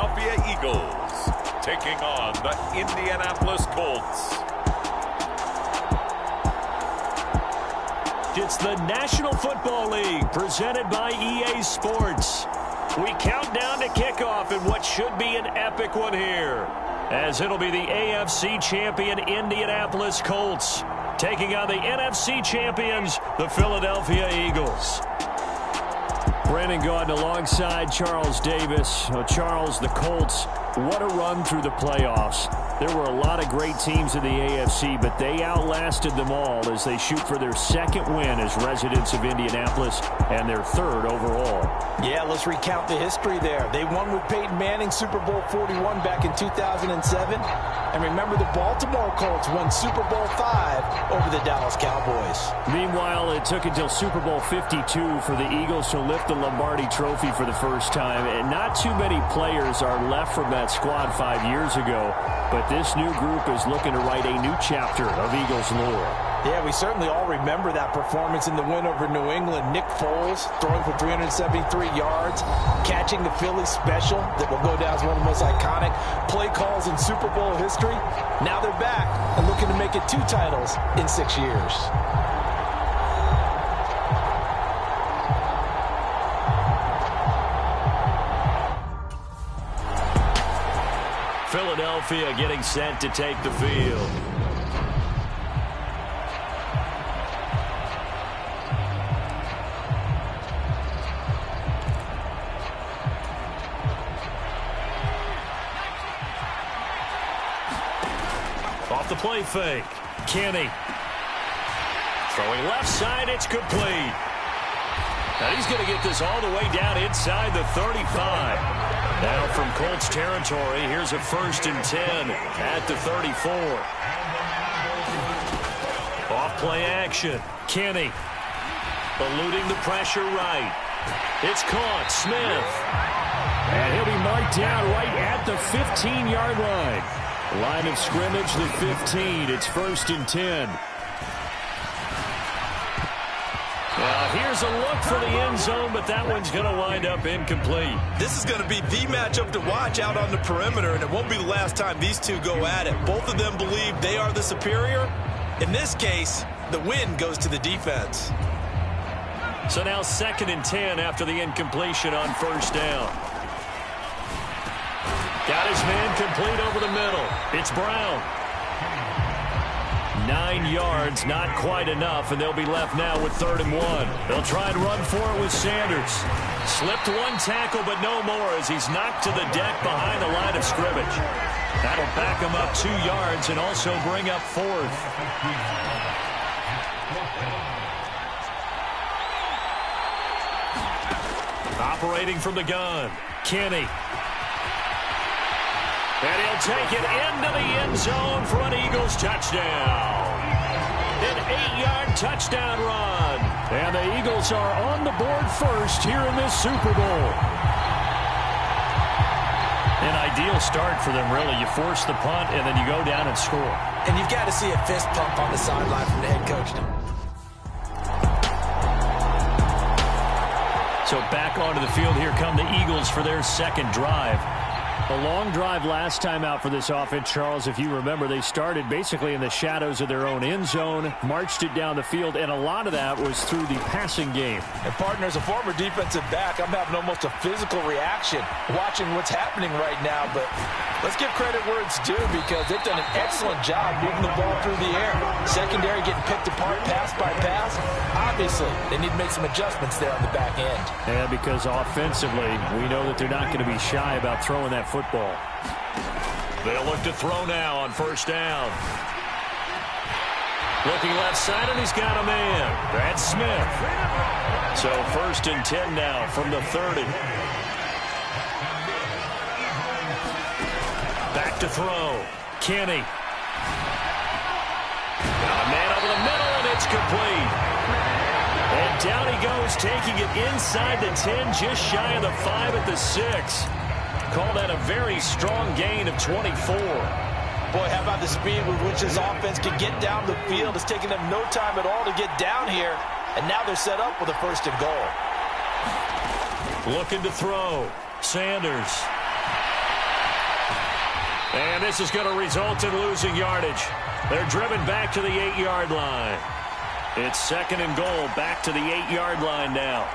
Philadelphia Eagles taking on the Indianapolis Colts. It's the National Football League presented by EA Sports. We count down to kickoff in what should be an epic one here, as it'll be the AFC champion Indianapolis Colts taking on the NFC champions, the Philadelphia Eagles. Brandon Gaudin alongside Charles Davis. Charles, the Colts, what a run through the playoffs. There were a lot of great teams in the AFC, but they outlasted them all as they shoot for their second win as residents of Indianapolis and their third overall. Yeah, let's recount the history there. They won with Peyton Manning Super Bowl 41 back in 2007. And remember, the Baltimore Colts won Super Bowl 5 over the Dallas Cowboys. Meanwhile, it took until Super Bowl 52 for the Eagles to lift the Lombardi Trophy for the first time. And not too many players are left from that squad 5 years ago. But this new group is looking to write a new chapter of Eagles lore. Yeah, we certainly all remember that performance in the win over New England. Nick Foles throwing for 373 yards, catching the Philly special that will go down as one of the most iconic play calls in Super Bowl history. Now they're back and looking to make it 2 titles in 6 years. Philadelphia getting set to take the field. Off the play fake. Kenny. Throwing left side, it's complete. And he's going to get this all the way down inside the 35. Now from Colts territory, here's a 1st and 10 at the 34. Off play action. Kenny eluding the pressure right. It's caught. Smith. And he'll be marked down right at the 15-yard line. Line of scrimmage, the 15. It's 1st and 10. Here's a look for the end zone, but that one's going to wind up incomplete. This is going to be the matchup to watch out on the perimeter, and it won't be the last time these two go at it. Both of them believe they are the superior. In this case, the win goes to the defense. So now 2nd and 10 after the incompletion on 1st down. Got his man complete over the middle. It's Brown. 9 yards, not quite enough, and they'll be left now with 3rd and 1. They'll try and run for it with Sanders. Slipped 1 tackle, but no more as he's knocked to the deck behind the line of scrimmage. That'll back him up 2 yards and also bring up 4th. Operating from the gun, Kenny. And he'll take it into the end zone for an Eagles touchdown. An 8-yard touchdown run. And the Eagles are on the board first here in this Super Bowl. An ideal start for them, really. You force the punt, and then you go down and score. And you've got to see a fist pump on the sideline from the head coach. So back onto the field, here come the Eagles for their 2nd drive. A long drive last time out for this offense, Charles. If you remember, they started basically in the shadows of their own end zone, marched it down the field, and a lot of that was through the passing game. And, partner, as a former defensive back, I'm having almost a physical reaction watching what's happening right now. But let's give credit where it's due because they've done an excellent job moving the ball through the air. Secondary getting picked apart pass by pass. Obviously, they need to make some adjustments there on the back end. Yeah, because offensively, we know that they're not going to be shy about throwing that football. They'll look to throw now on 1st down. Looking left side, and he's got a man. That's Smith. So 1st and 10 now from the 30. Back to throw. Kenny. Got a man over the middle, and it's complete. And down he goes, taking it inside the 10, just shy of the 5 at the 6. Call that a very strong gain of 24. Boy, how about the speed with which this offense can get down the field? It's taking them no time at all to get down here. And now they're set up with a 1st and goal. Looking to throw. Sanders. And this is going to result in losing yardage. They're driven back to the 8-yard line. It's 2nd and goal, back to the 8-yard line now.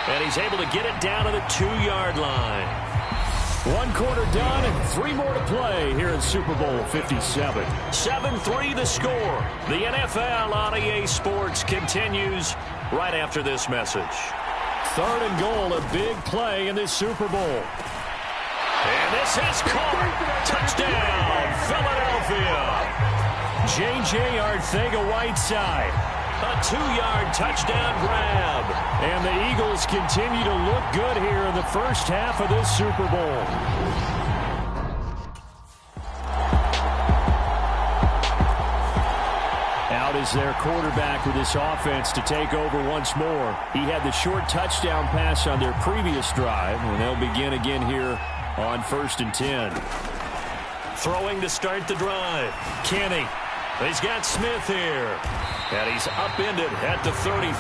And he's able to get it down to the 2-yard line. 1 quarter done and 3 more to play here in Super Bowl 57. 7-3 the score. The NFL on EA Sports continues right after this message. 3rd and goal, a big play in this Super Bowl. And this is caught. Touchdown, Philadelphia. J.J. Arcega-Whiteside. A 2-yard touchdown grab. And the Eagles continue to look good here in the first half of this Super Bowl. Out is their quarterback with this offense to take over once more. He had the short touchdown pass on their previous drive, and they'll begin again here on 1st and 10. Throwing to start the drive. Kenny. He's got Smith here. And he's upended at the 33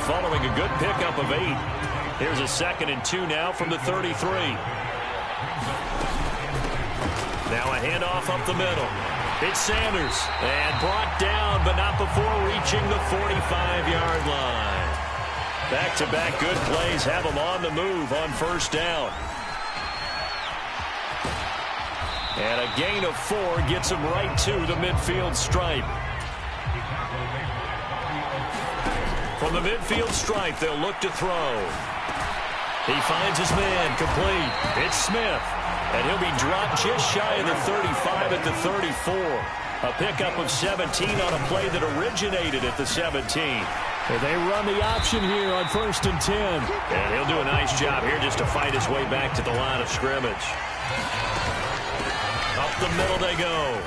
following a good pickup of 8. Here's a 2nd and 2 now from the 33. Now a handoff up the middle. It's Sanders. And brought down, but not before reaching the 45-yard line. Back-to-back good plays have him on the move on 1st down. And a gain of 4 gets him right to the midfield stripe. From the midfield stripe, they'll look to throw. He finds his man, complete. It's Smith. And he'll be dropped just shy of the 35 at the 34. A pickup of 17 on a play that originated at the 17. And they run the option here on 1st and 10. And he'll do a nice job here just to fight his way back to the line of scrimmage. Up the middle they go.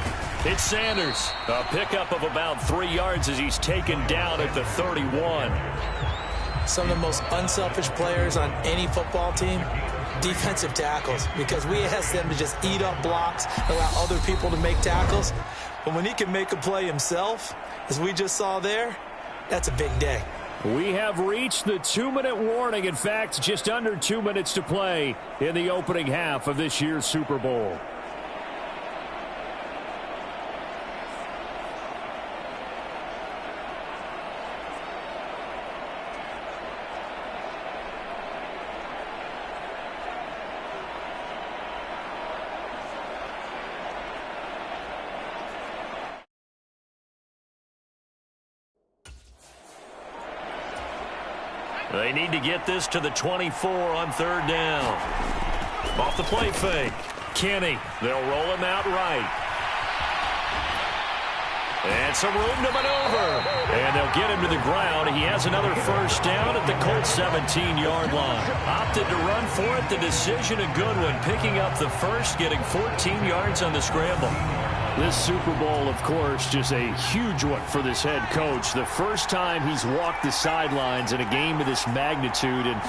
It's Sanders. A pickup of about 3 yards as he's taken down at the 31. Some of the most unselfish players on any football team, defensive tackles, because we ask them to just eat up blocks, allow other people to make tackles. But when he can make a play himself, as we just saw there, that's a big day. We have reached the 2-minute warning. In fact, just under 2 minutes to play in the opening half of this year's Super Bowl. They need to get this to the 24 on 3rd down. Off the play fake. Kenny. They'll roll him out right. And some room to maneuver. And they'll get him to the ground. He has another 1st down at the Colts 17-yard line. Opted to run for it. The decision a good one. Picking up the 1st, getting 14 yards on the scramble. This Super Bowl, of course, just a huge one for this head coach. The first time he's walked the sidelines in a game of this magnitude. And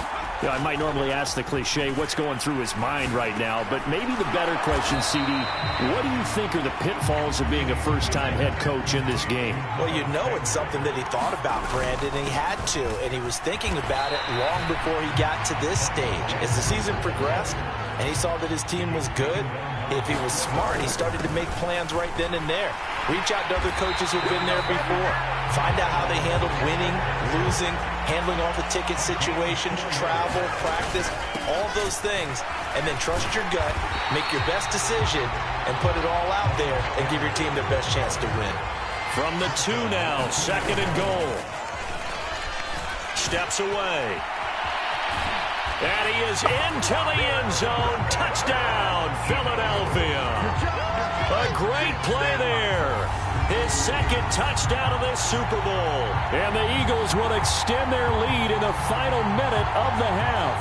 you know, I might normally ask the cliche, what's going through his mind right now? But maybe the better question, CD, what do you think are the pitfalls of being a first-time head coach in this game? Well, you know it's something that he thought about, Brandon, and he had to. And he was thinking about it long before he got to this stage. As the season progressed and he saw that his team was good, if he was smart, he started to make plans right then and there. Reach out to other coaches who've been there before. Find out how they handled winning, losing, handling all the ticket situations, travel, practice, all those things. And then trust your gut, make your best decision, and put it all out there and give your team their best chance to win. From the 2 now, 2nd and goal. Steps away. And he is into the end zone. Touchdown, Philadelphia. A great play there. His 2nd touchdown of this Super Bowl. And the Eagles will extend their lead in the final minute of the half.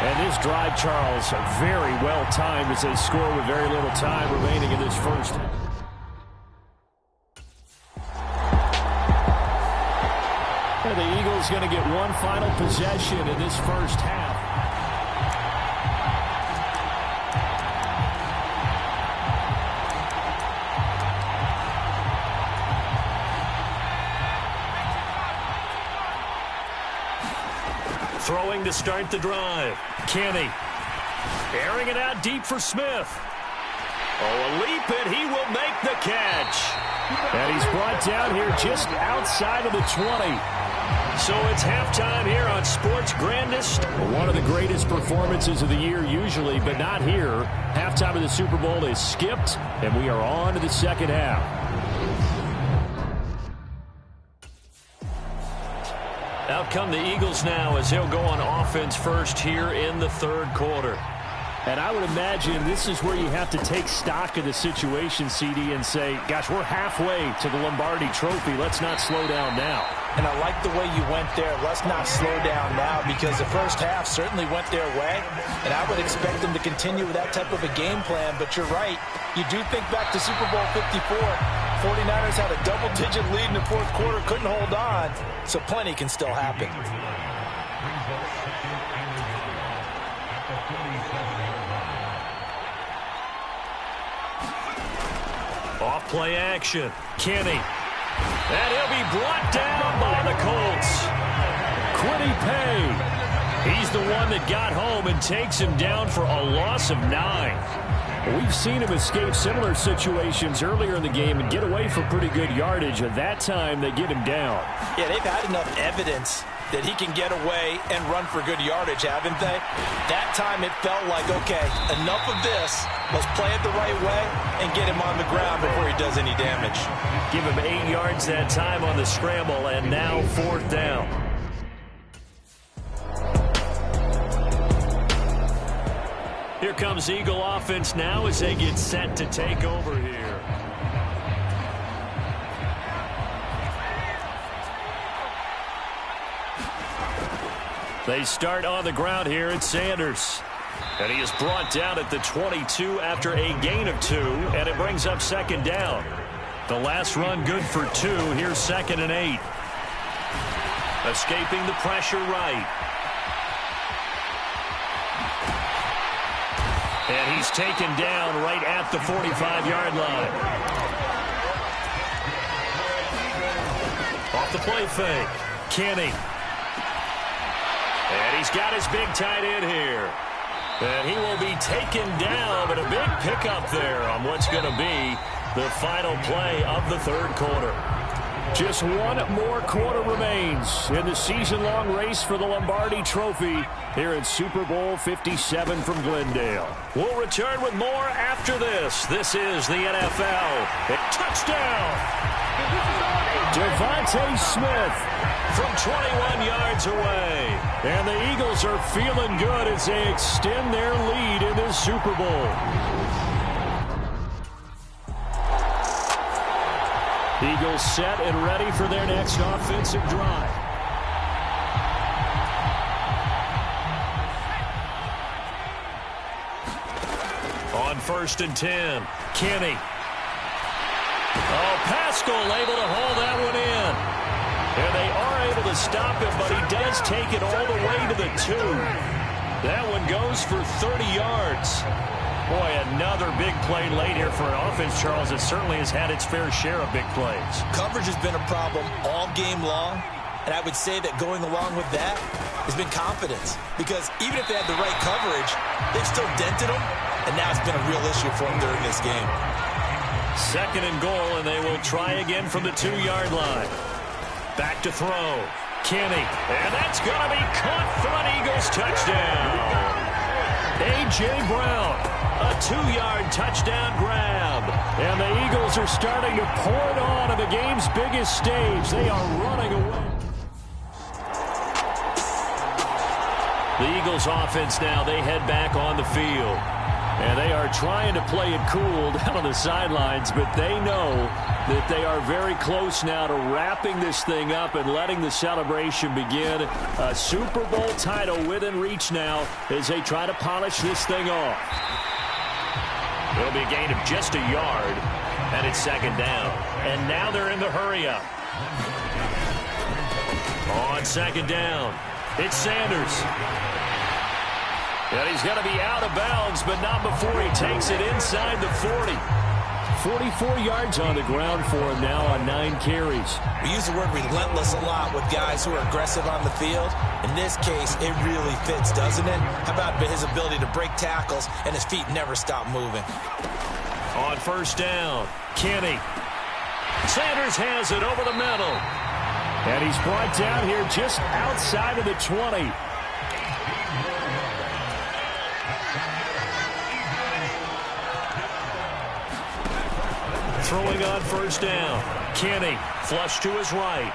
And this drive, Charles, very well timed as they score with very little time remaining in this first. And the Eagles going to get one final possession in this first half. Throwing to start the drive. Kenny. Airing it out deep for Smith. Oh, a leap, and he will make the catch. And he's brought down here just outside of the 20. So it's halftime here on Sports Grandest. One of the greatest performances of the year usually, but not here. Halftime of the Super Bowl is skipped, and we are on to the second half. Out come the Eagles now as they'll go on offense first here in the third quarter. And I would imagine this is where you have to take stock of the situation, CD, and say, gosh, we're halfway to the Lombardi Trophy. Let's not slow down now. And I like the way you went there. Let's not slow down now, because the first half certainly went their way. And I would expect them to continue with that type of a game plan. But you're right. You do think back to Super Bowl 54. 49ers had a double-digit lead in the fourth quarter, couldn't hold on. So plenty can still happen. Off play action. Kenny. And he'll be brought down by the Colts. Quiddy Pay. He's the one that got home and takes him down for a loss of 9. We've seen him escape similar situations earlier in the game and get away for pretty good yardage. At that time, they get him down. Yeah, they've had enough evidence that he can get away and run for good yardage, haven't they? That time it felt like, okay, enough of this. Let's play it the right way and get him on the ground before he does any damage. Give him 8 yards that time on the scramble, and now 4th down. Here comes Eagle offense now as they get set to take over here. They start on the ground here at Sanders. And he is brought down at the 22 after a gain of 2, and it brings up second down. The last run good for 2. Here's 2nd and 8. Escaping the pressure right. And he's taken down right at the 45-yard line. Off the play fake. Kenny. And he's got his big tight end here. And he will be taken down, but a big pickup there on what's going to be the final play of the third quarter. Just one more quarter remains in the season-long race for the Lombardi Trophy here in Super Bowl 57 from Glendale. We'll return with more after this. This is the NFL. A touchdown! Devontae Smith from 21 yards away. And the Eagles are feeling good as they extend their lead in this Super Bowl. Eagles set and ready for their next offensive drive. On 1st and 10, Kenny. Oh, Pascal able to hold that one in. And they are able to stop him, but he does take it all the way to the 2. That one goes for 30 yards. Boy, another big play late here for an offense, Charles, that certainly has had its fair share of big plays. Coverage has been a problem all game long, and I would say that going along with that has been confidence. Because even if they had the right coverage, they've still dented them, and now it's been a real issue for them during this game. 2nd and goal, and they will try again from the 2-yard line. Back to throw. Kenny. And that's going to be caught for an Eagles touchdown. A.J. Brown. A 2-yard touchdown grab. And the Eagles are starting to pour it on the game's biggest stage. They are running away. The Eagles offense now, they head back on the field. And they are trying to play it cool down on the sidelines, but they know that they are very close now to wrapping this thing up and letting the celebration begin. A Super Bowl title within reach now as they try to polish this thing off. It'll be a gain of just a yard, and it's 2nd down. And now they're in the hurry-up. On 2nd down, it's Sanders. And he's going to be out of bounds, but not before he takes it inside the 40. 44 yards on the ground for him now on 9 carries. We use the word relentless a lot with guys who are aggressive on the field. In this case, it really fits, doesn't it? How about his ability to break tackles and his feet never stop moving? On first down, Kenny. Sanders has it over the middle. And he's brought down here just outside of the 20. Throwing on first down. Kenny, flush to his right.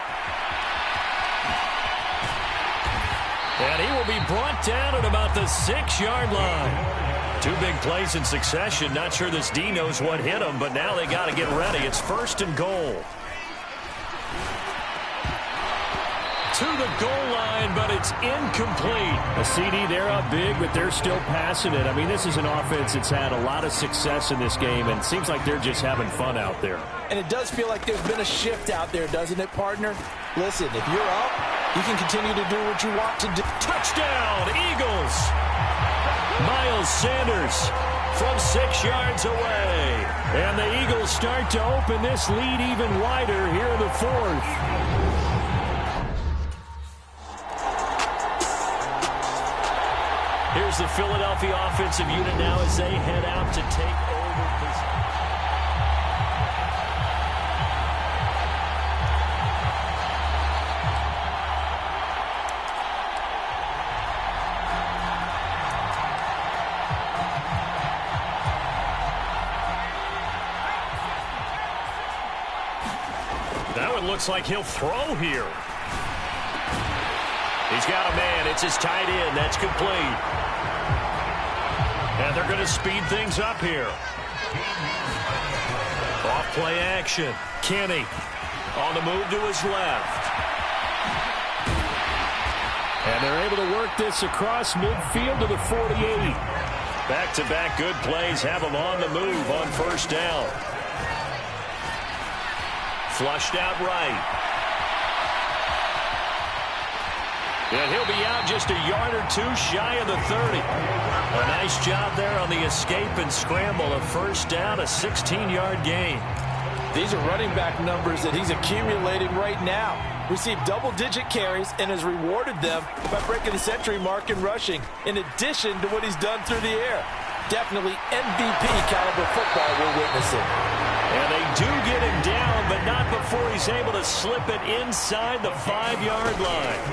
And he will be brought down at about the 6-yard line. 2 big plays in succession. Not sure this D knows what hit him, but now they got to get ready. It's first and goal. To the goal line, but it's incomplete. A CD, they're up big, but they're still passing it. I mean, this is an offense that's had a lot of success in this game, and it seems like they're just having fun out there. And it does feel like there's been a shift out there, doesn't it, partner? Listen, if you're up, you can continue to do what you want to do. Touchdown, Eagles! Miles Sanders from 6 yards away. And the Eagles start to open this lead even wider here in the 4th. Here's the Philadelphia offensive unit now as they head out to take over this. That one looks like he'll throw here. He's got a man. It's his tight end. That's complete. And they're going to speed things up here. Off play action. Kenny on the move to his left. And they're able to work this across midfield to the 48. Back-to-back good plays have them on the move on first down. Flushed out right. And he'll be out just a yard or 2 shy of the 30. A nice job there on the escape and scramble. A first down, a 16-yard gain. These are running back numbers that he's accumulating right now. Received double-digit carries and has rewarded them by breaking the century mark in rushing, in addition to what he's done through the air. Definitely MVP caliber football we're witnessing. And they do get him down, but not before he's able to slip it inside the 5-yard line.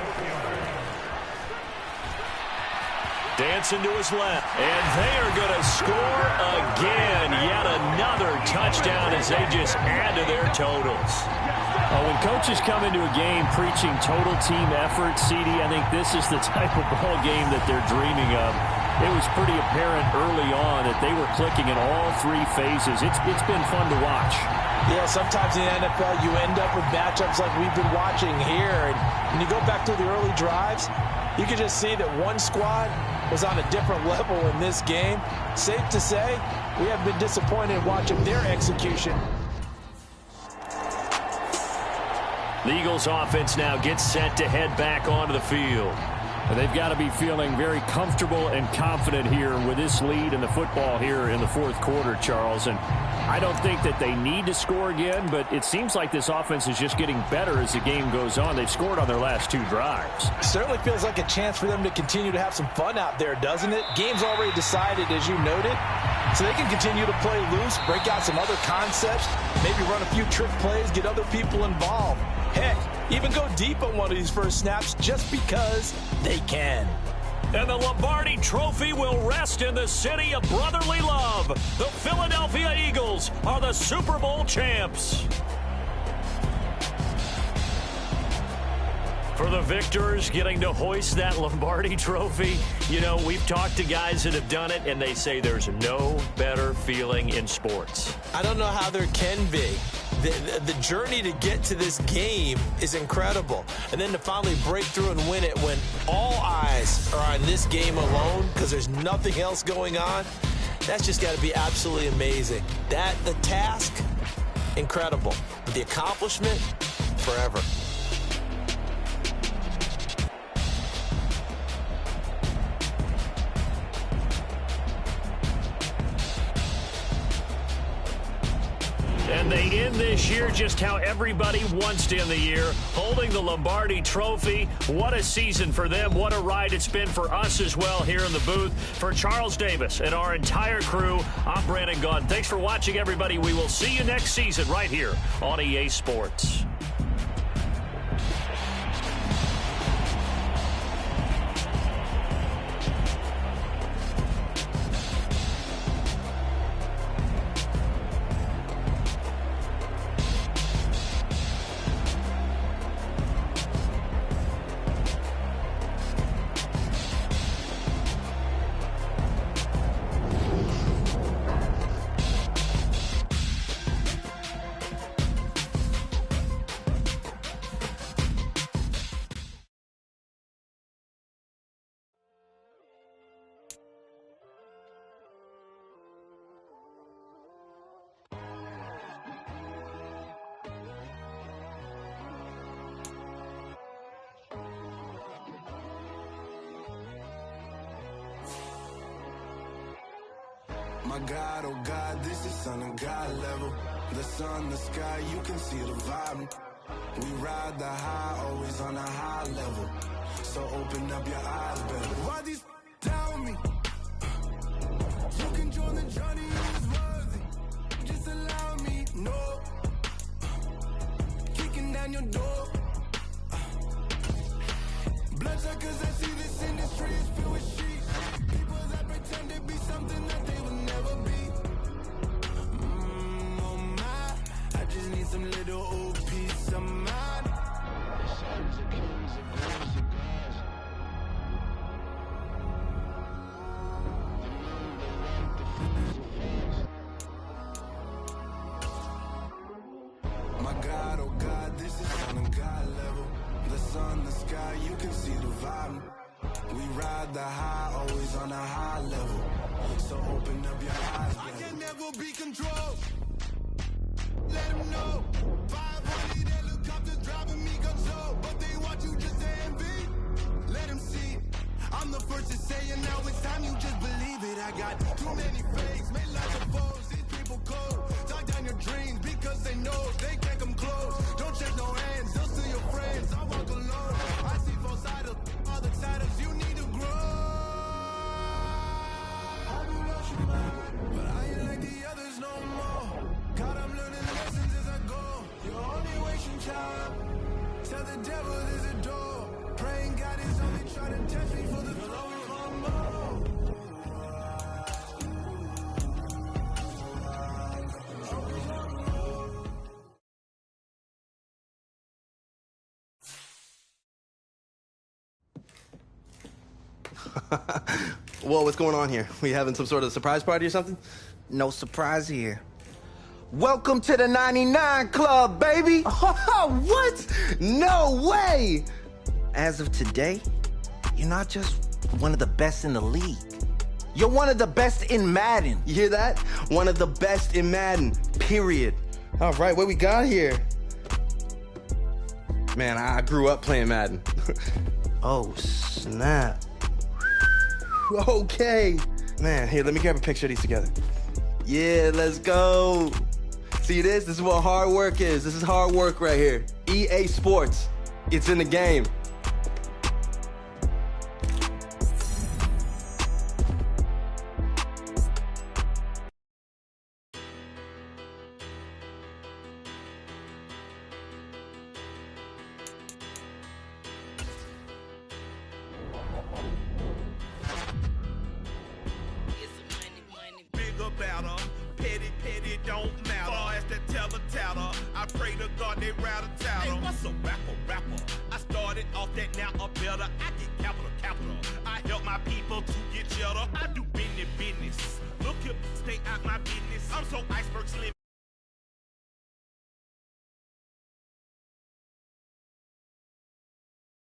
Dancing to his left. And they are going to score again. Yet another touchdown as they just add to their totals. When coaches come into a game preaching total team effort, CD, I think this is the type of ball game that they're dreaming of. It was pretty apparent early on that they were clicking in all 3 phases. It's been fun to watch. Yeah, sometimes in the NFL you end up with matchups like we've been watching here. And when you go back to the early drives, you can just see that one squad was on a different level in this game. Safe to say, we have been disappointed watching their execution. The Eagles offense now gets set to head back onto the field. And they've got to be feeling very comfortable and confident here with this lead in the football here in the 4th quarter, Charles. And I don't think that they need to score again, but it seems like this offense is just getting better as the game goes on. They've scored on their last 2 drives. Certainly feels like a chance for them to continue to have some fun out there, doesn't it? Game's already decided, as you noted, so they can continue to play loose, break out some other concepts, maybe run a few trick plays, get other people involved. Heck, even go deep on one of these first snaps just because they can. And the Lombardi Trophy will rest in the city of brotherly love. The Philadelphia Eagles are the Super Bowl champs. For the victors getting to hoist that Lombardi Trophy, you know, we've talked to guys that have done it, and they say there's no better feeling in sports. I don't know how there can be. The journey to get to this game is incredible. And then to finally break through and win it when all eyes are on this game alone because there's nothing else going on, that's just got to be absolutely amazing. The task, incredible. But the accomplishment, forever. And they end this year just how everybody wants to end the year, holding the Lombardi Trophy. What a season for them. What a ride it's been for us as well here in the booth. For Charles Davis and our entire crew, I'm Brandon Gaudin. Thanks for watching, everybody. We will see you next season right here on EA Sports. My God, oh God, this is Son of God level. The sun, the sky, you can see the vibe. We ride the high, always on a high level. So open up your eyes, baby. Why these tell me? You can join the journey, it's worthy. Just allow me, no. Kicking down your door. Bloodsuckers, I see this industry is filled with sheep. People that pretend to be something that they will never be. Oh my, I just need some little old peace of mind. Sons of kings and queens of gods. My God, oh God, this is Son of God level. The sun, the sky, you can see the vibe. We ride the high, always on a high level. So open up your eyes, baby. I can never be controlled. Let them know. 500 helicopters driving me gonzo, but they watch you just to envy. Let them see it. I'm the first to say it, now it's time you just believe it. I got too many fakes, made lots of foes. These people cold. Talk down your dreams because they know they can't come close. Don't check no hands, they'll see your friends. I walk alone. I see both sides, other siders, you need to grow. I do lost your mind, but I ain't like the others no more. God, I'm learning lessons as I go. You're only wasting time. Tell the devil there's a door. Praying God is only trying to test me for the glory of more. Whoa, what's going on here? We having some sort of surprise party or something? No surprise here. Welcome to the 99 Club, baby! What? No way! As of today, you're not just one of the best in the league. You're one of the best in Madden. You hear that? One of the best in Madden, period. All right, what we got here? Man, I grew up playing Madden. Oh, snap. Okay. Man, here, let me grab a picture of these together. Yeah, let's go. See this? This is what hard work is. This is hard work right here. EA Sports. It's in the game. Petty don't matter. Far as that teller, I pray to God they rather tattle. Hey, what's a rapper? I started off that, now I'm better. I get capital. I help my people to get cheddar. I do business. Look here, stay out my business. I'm so iceberg slim.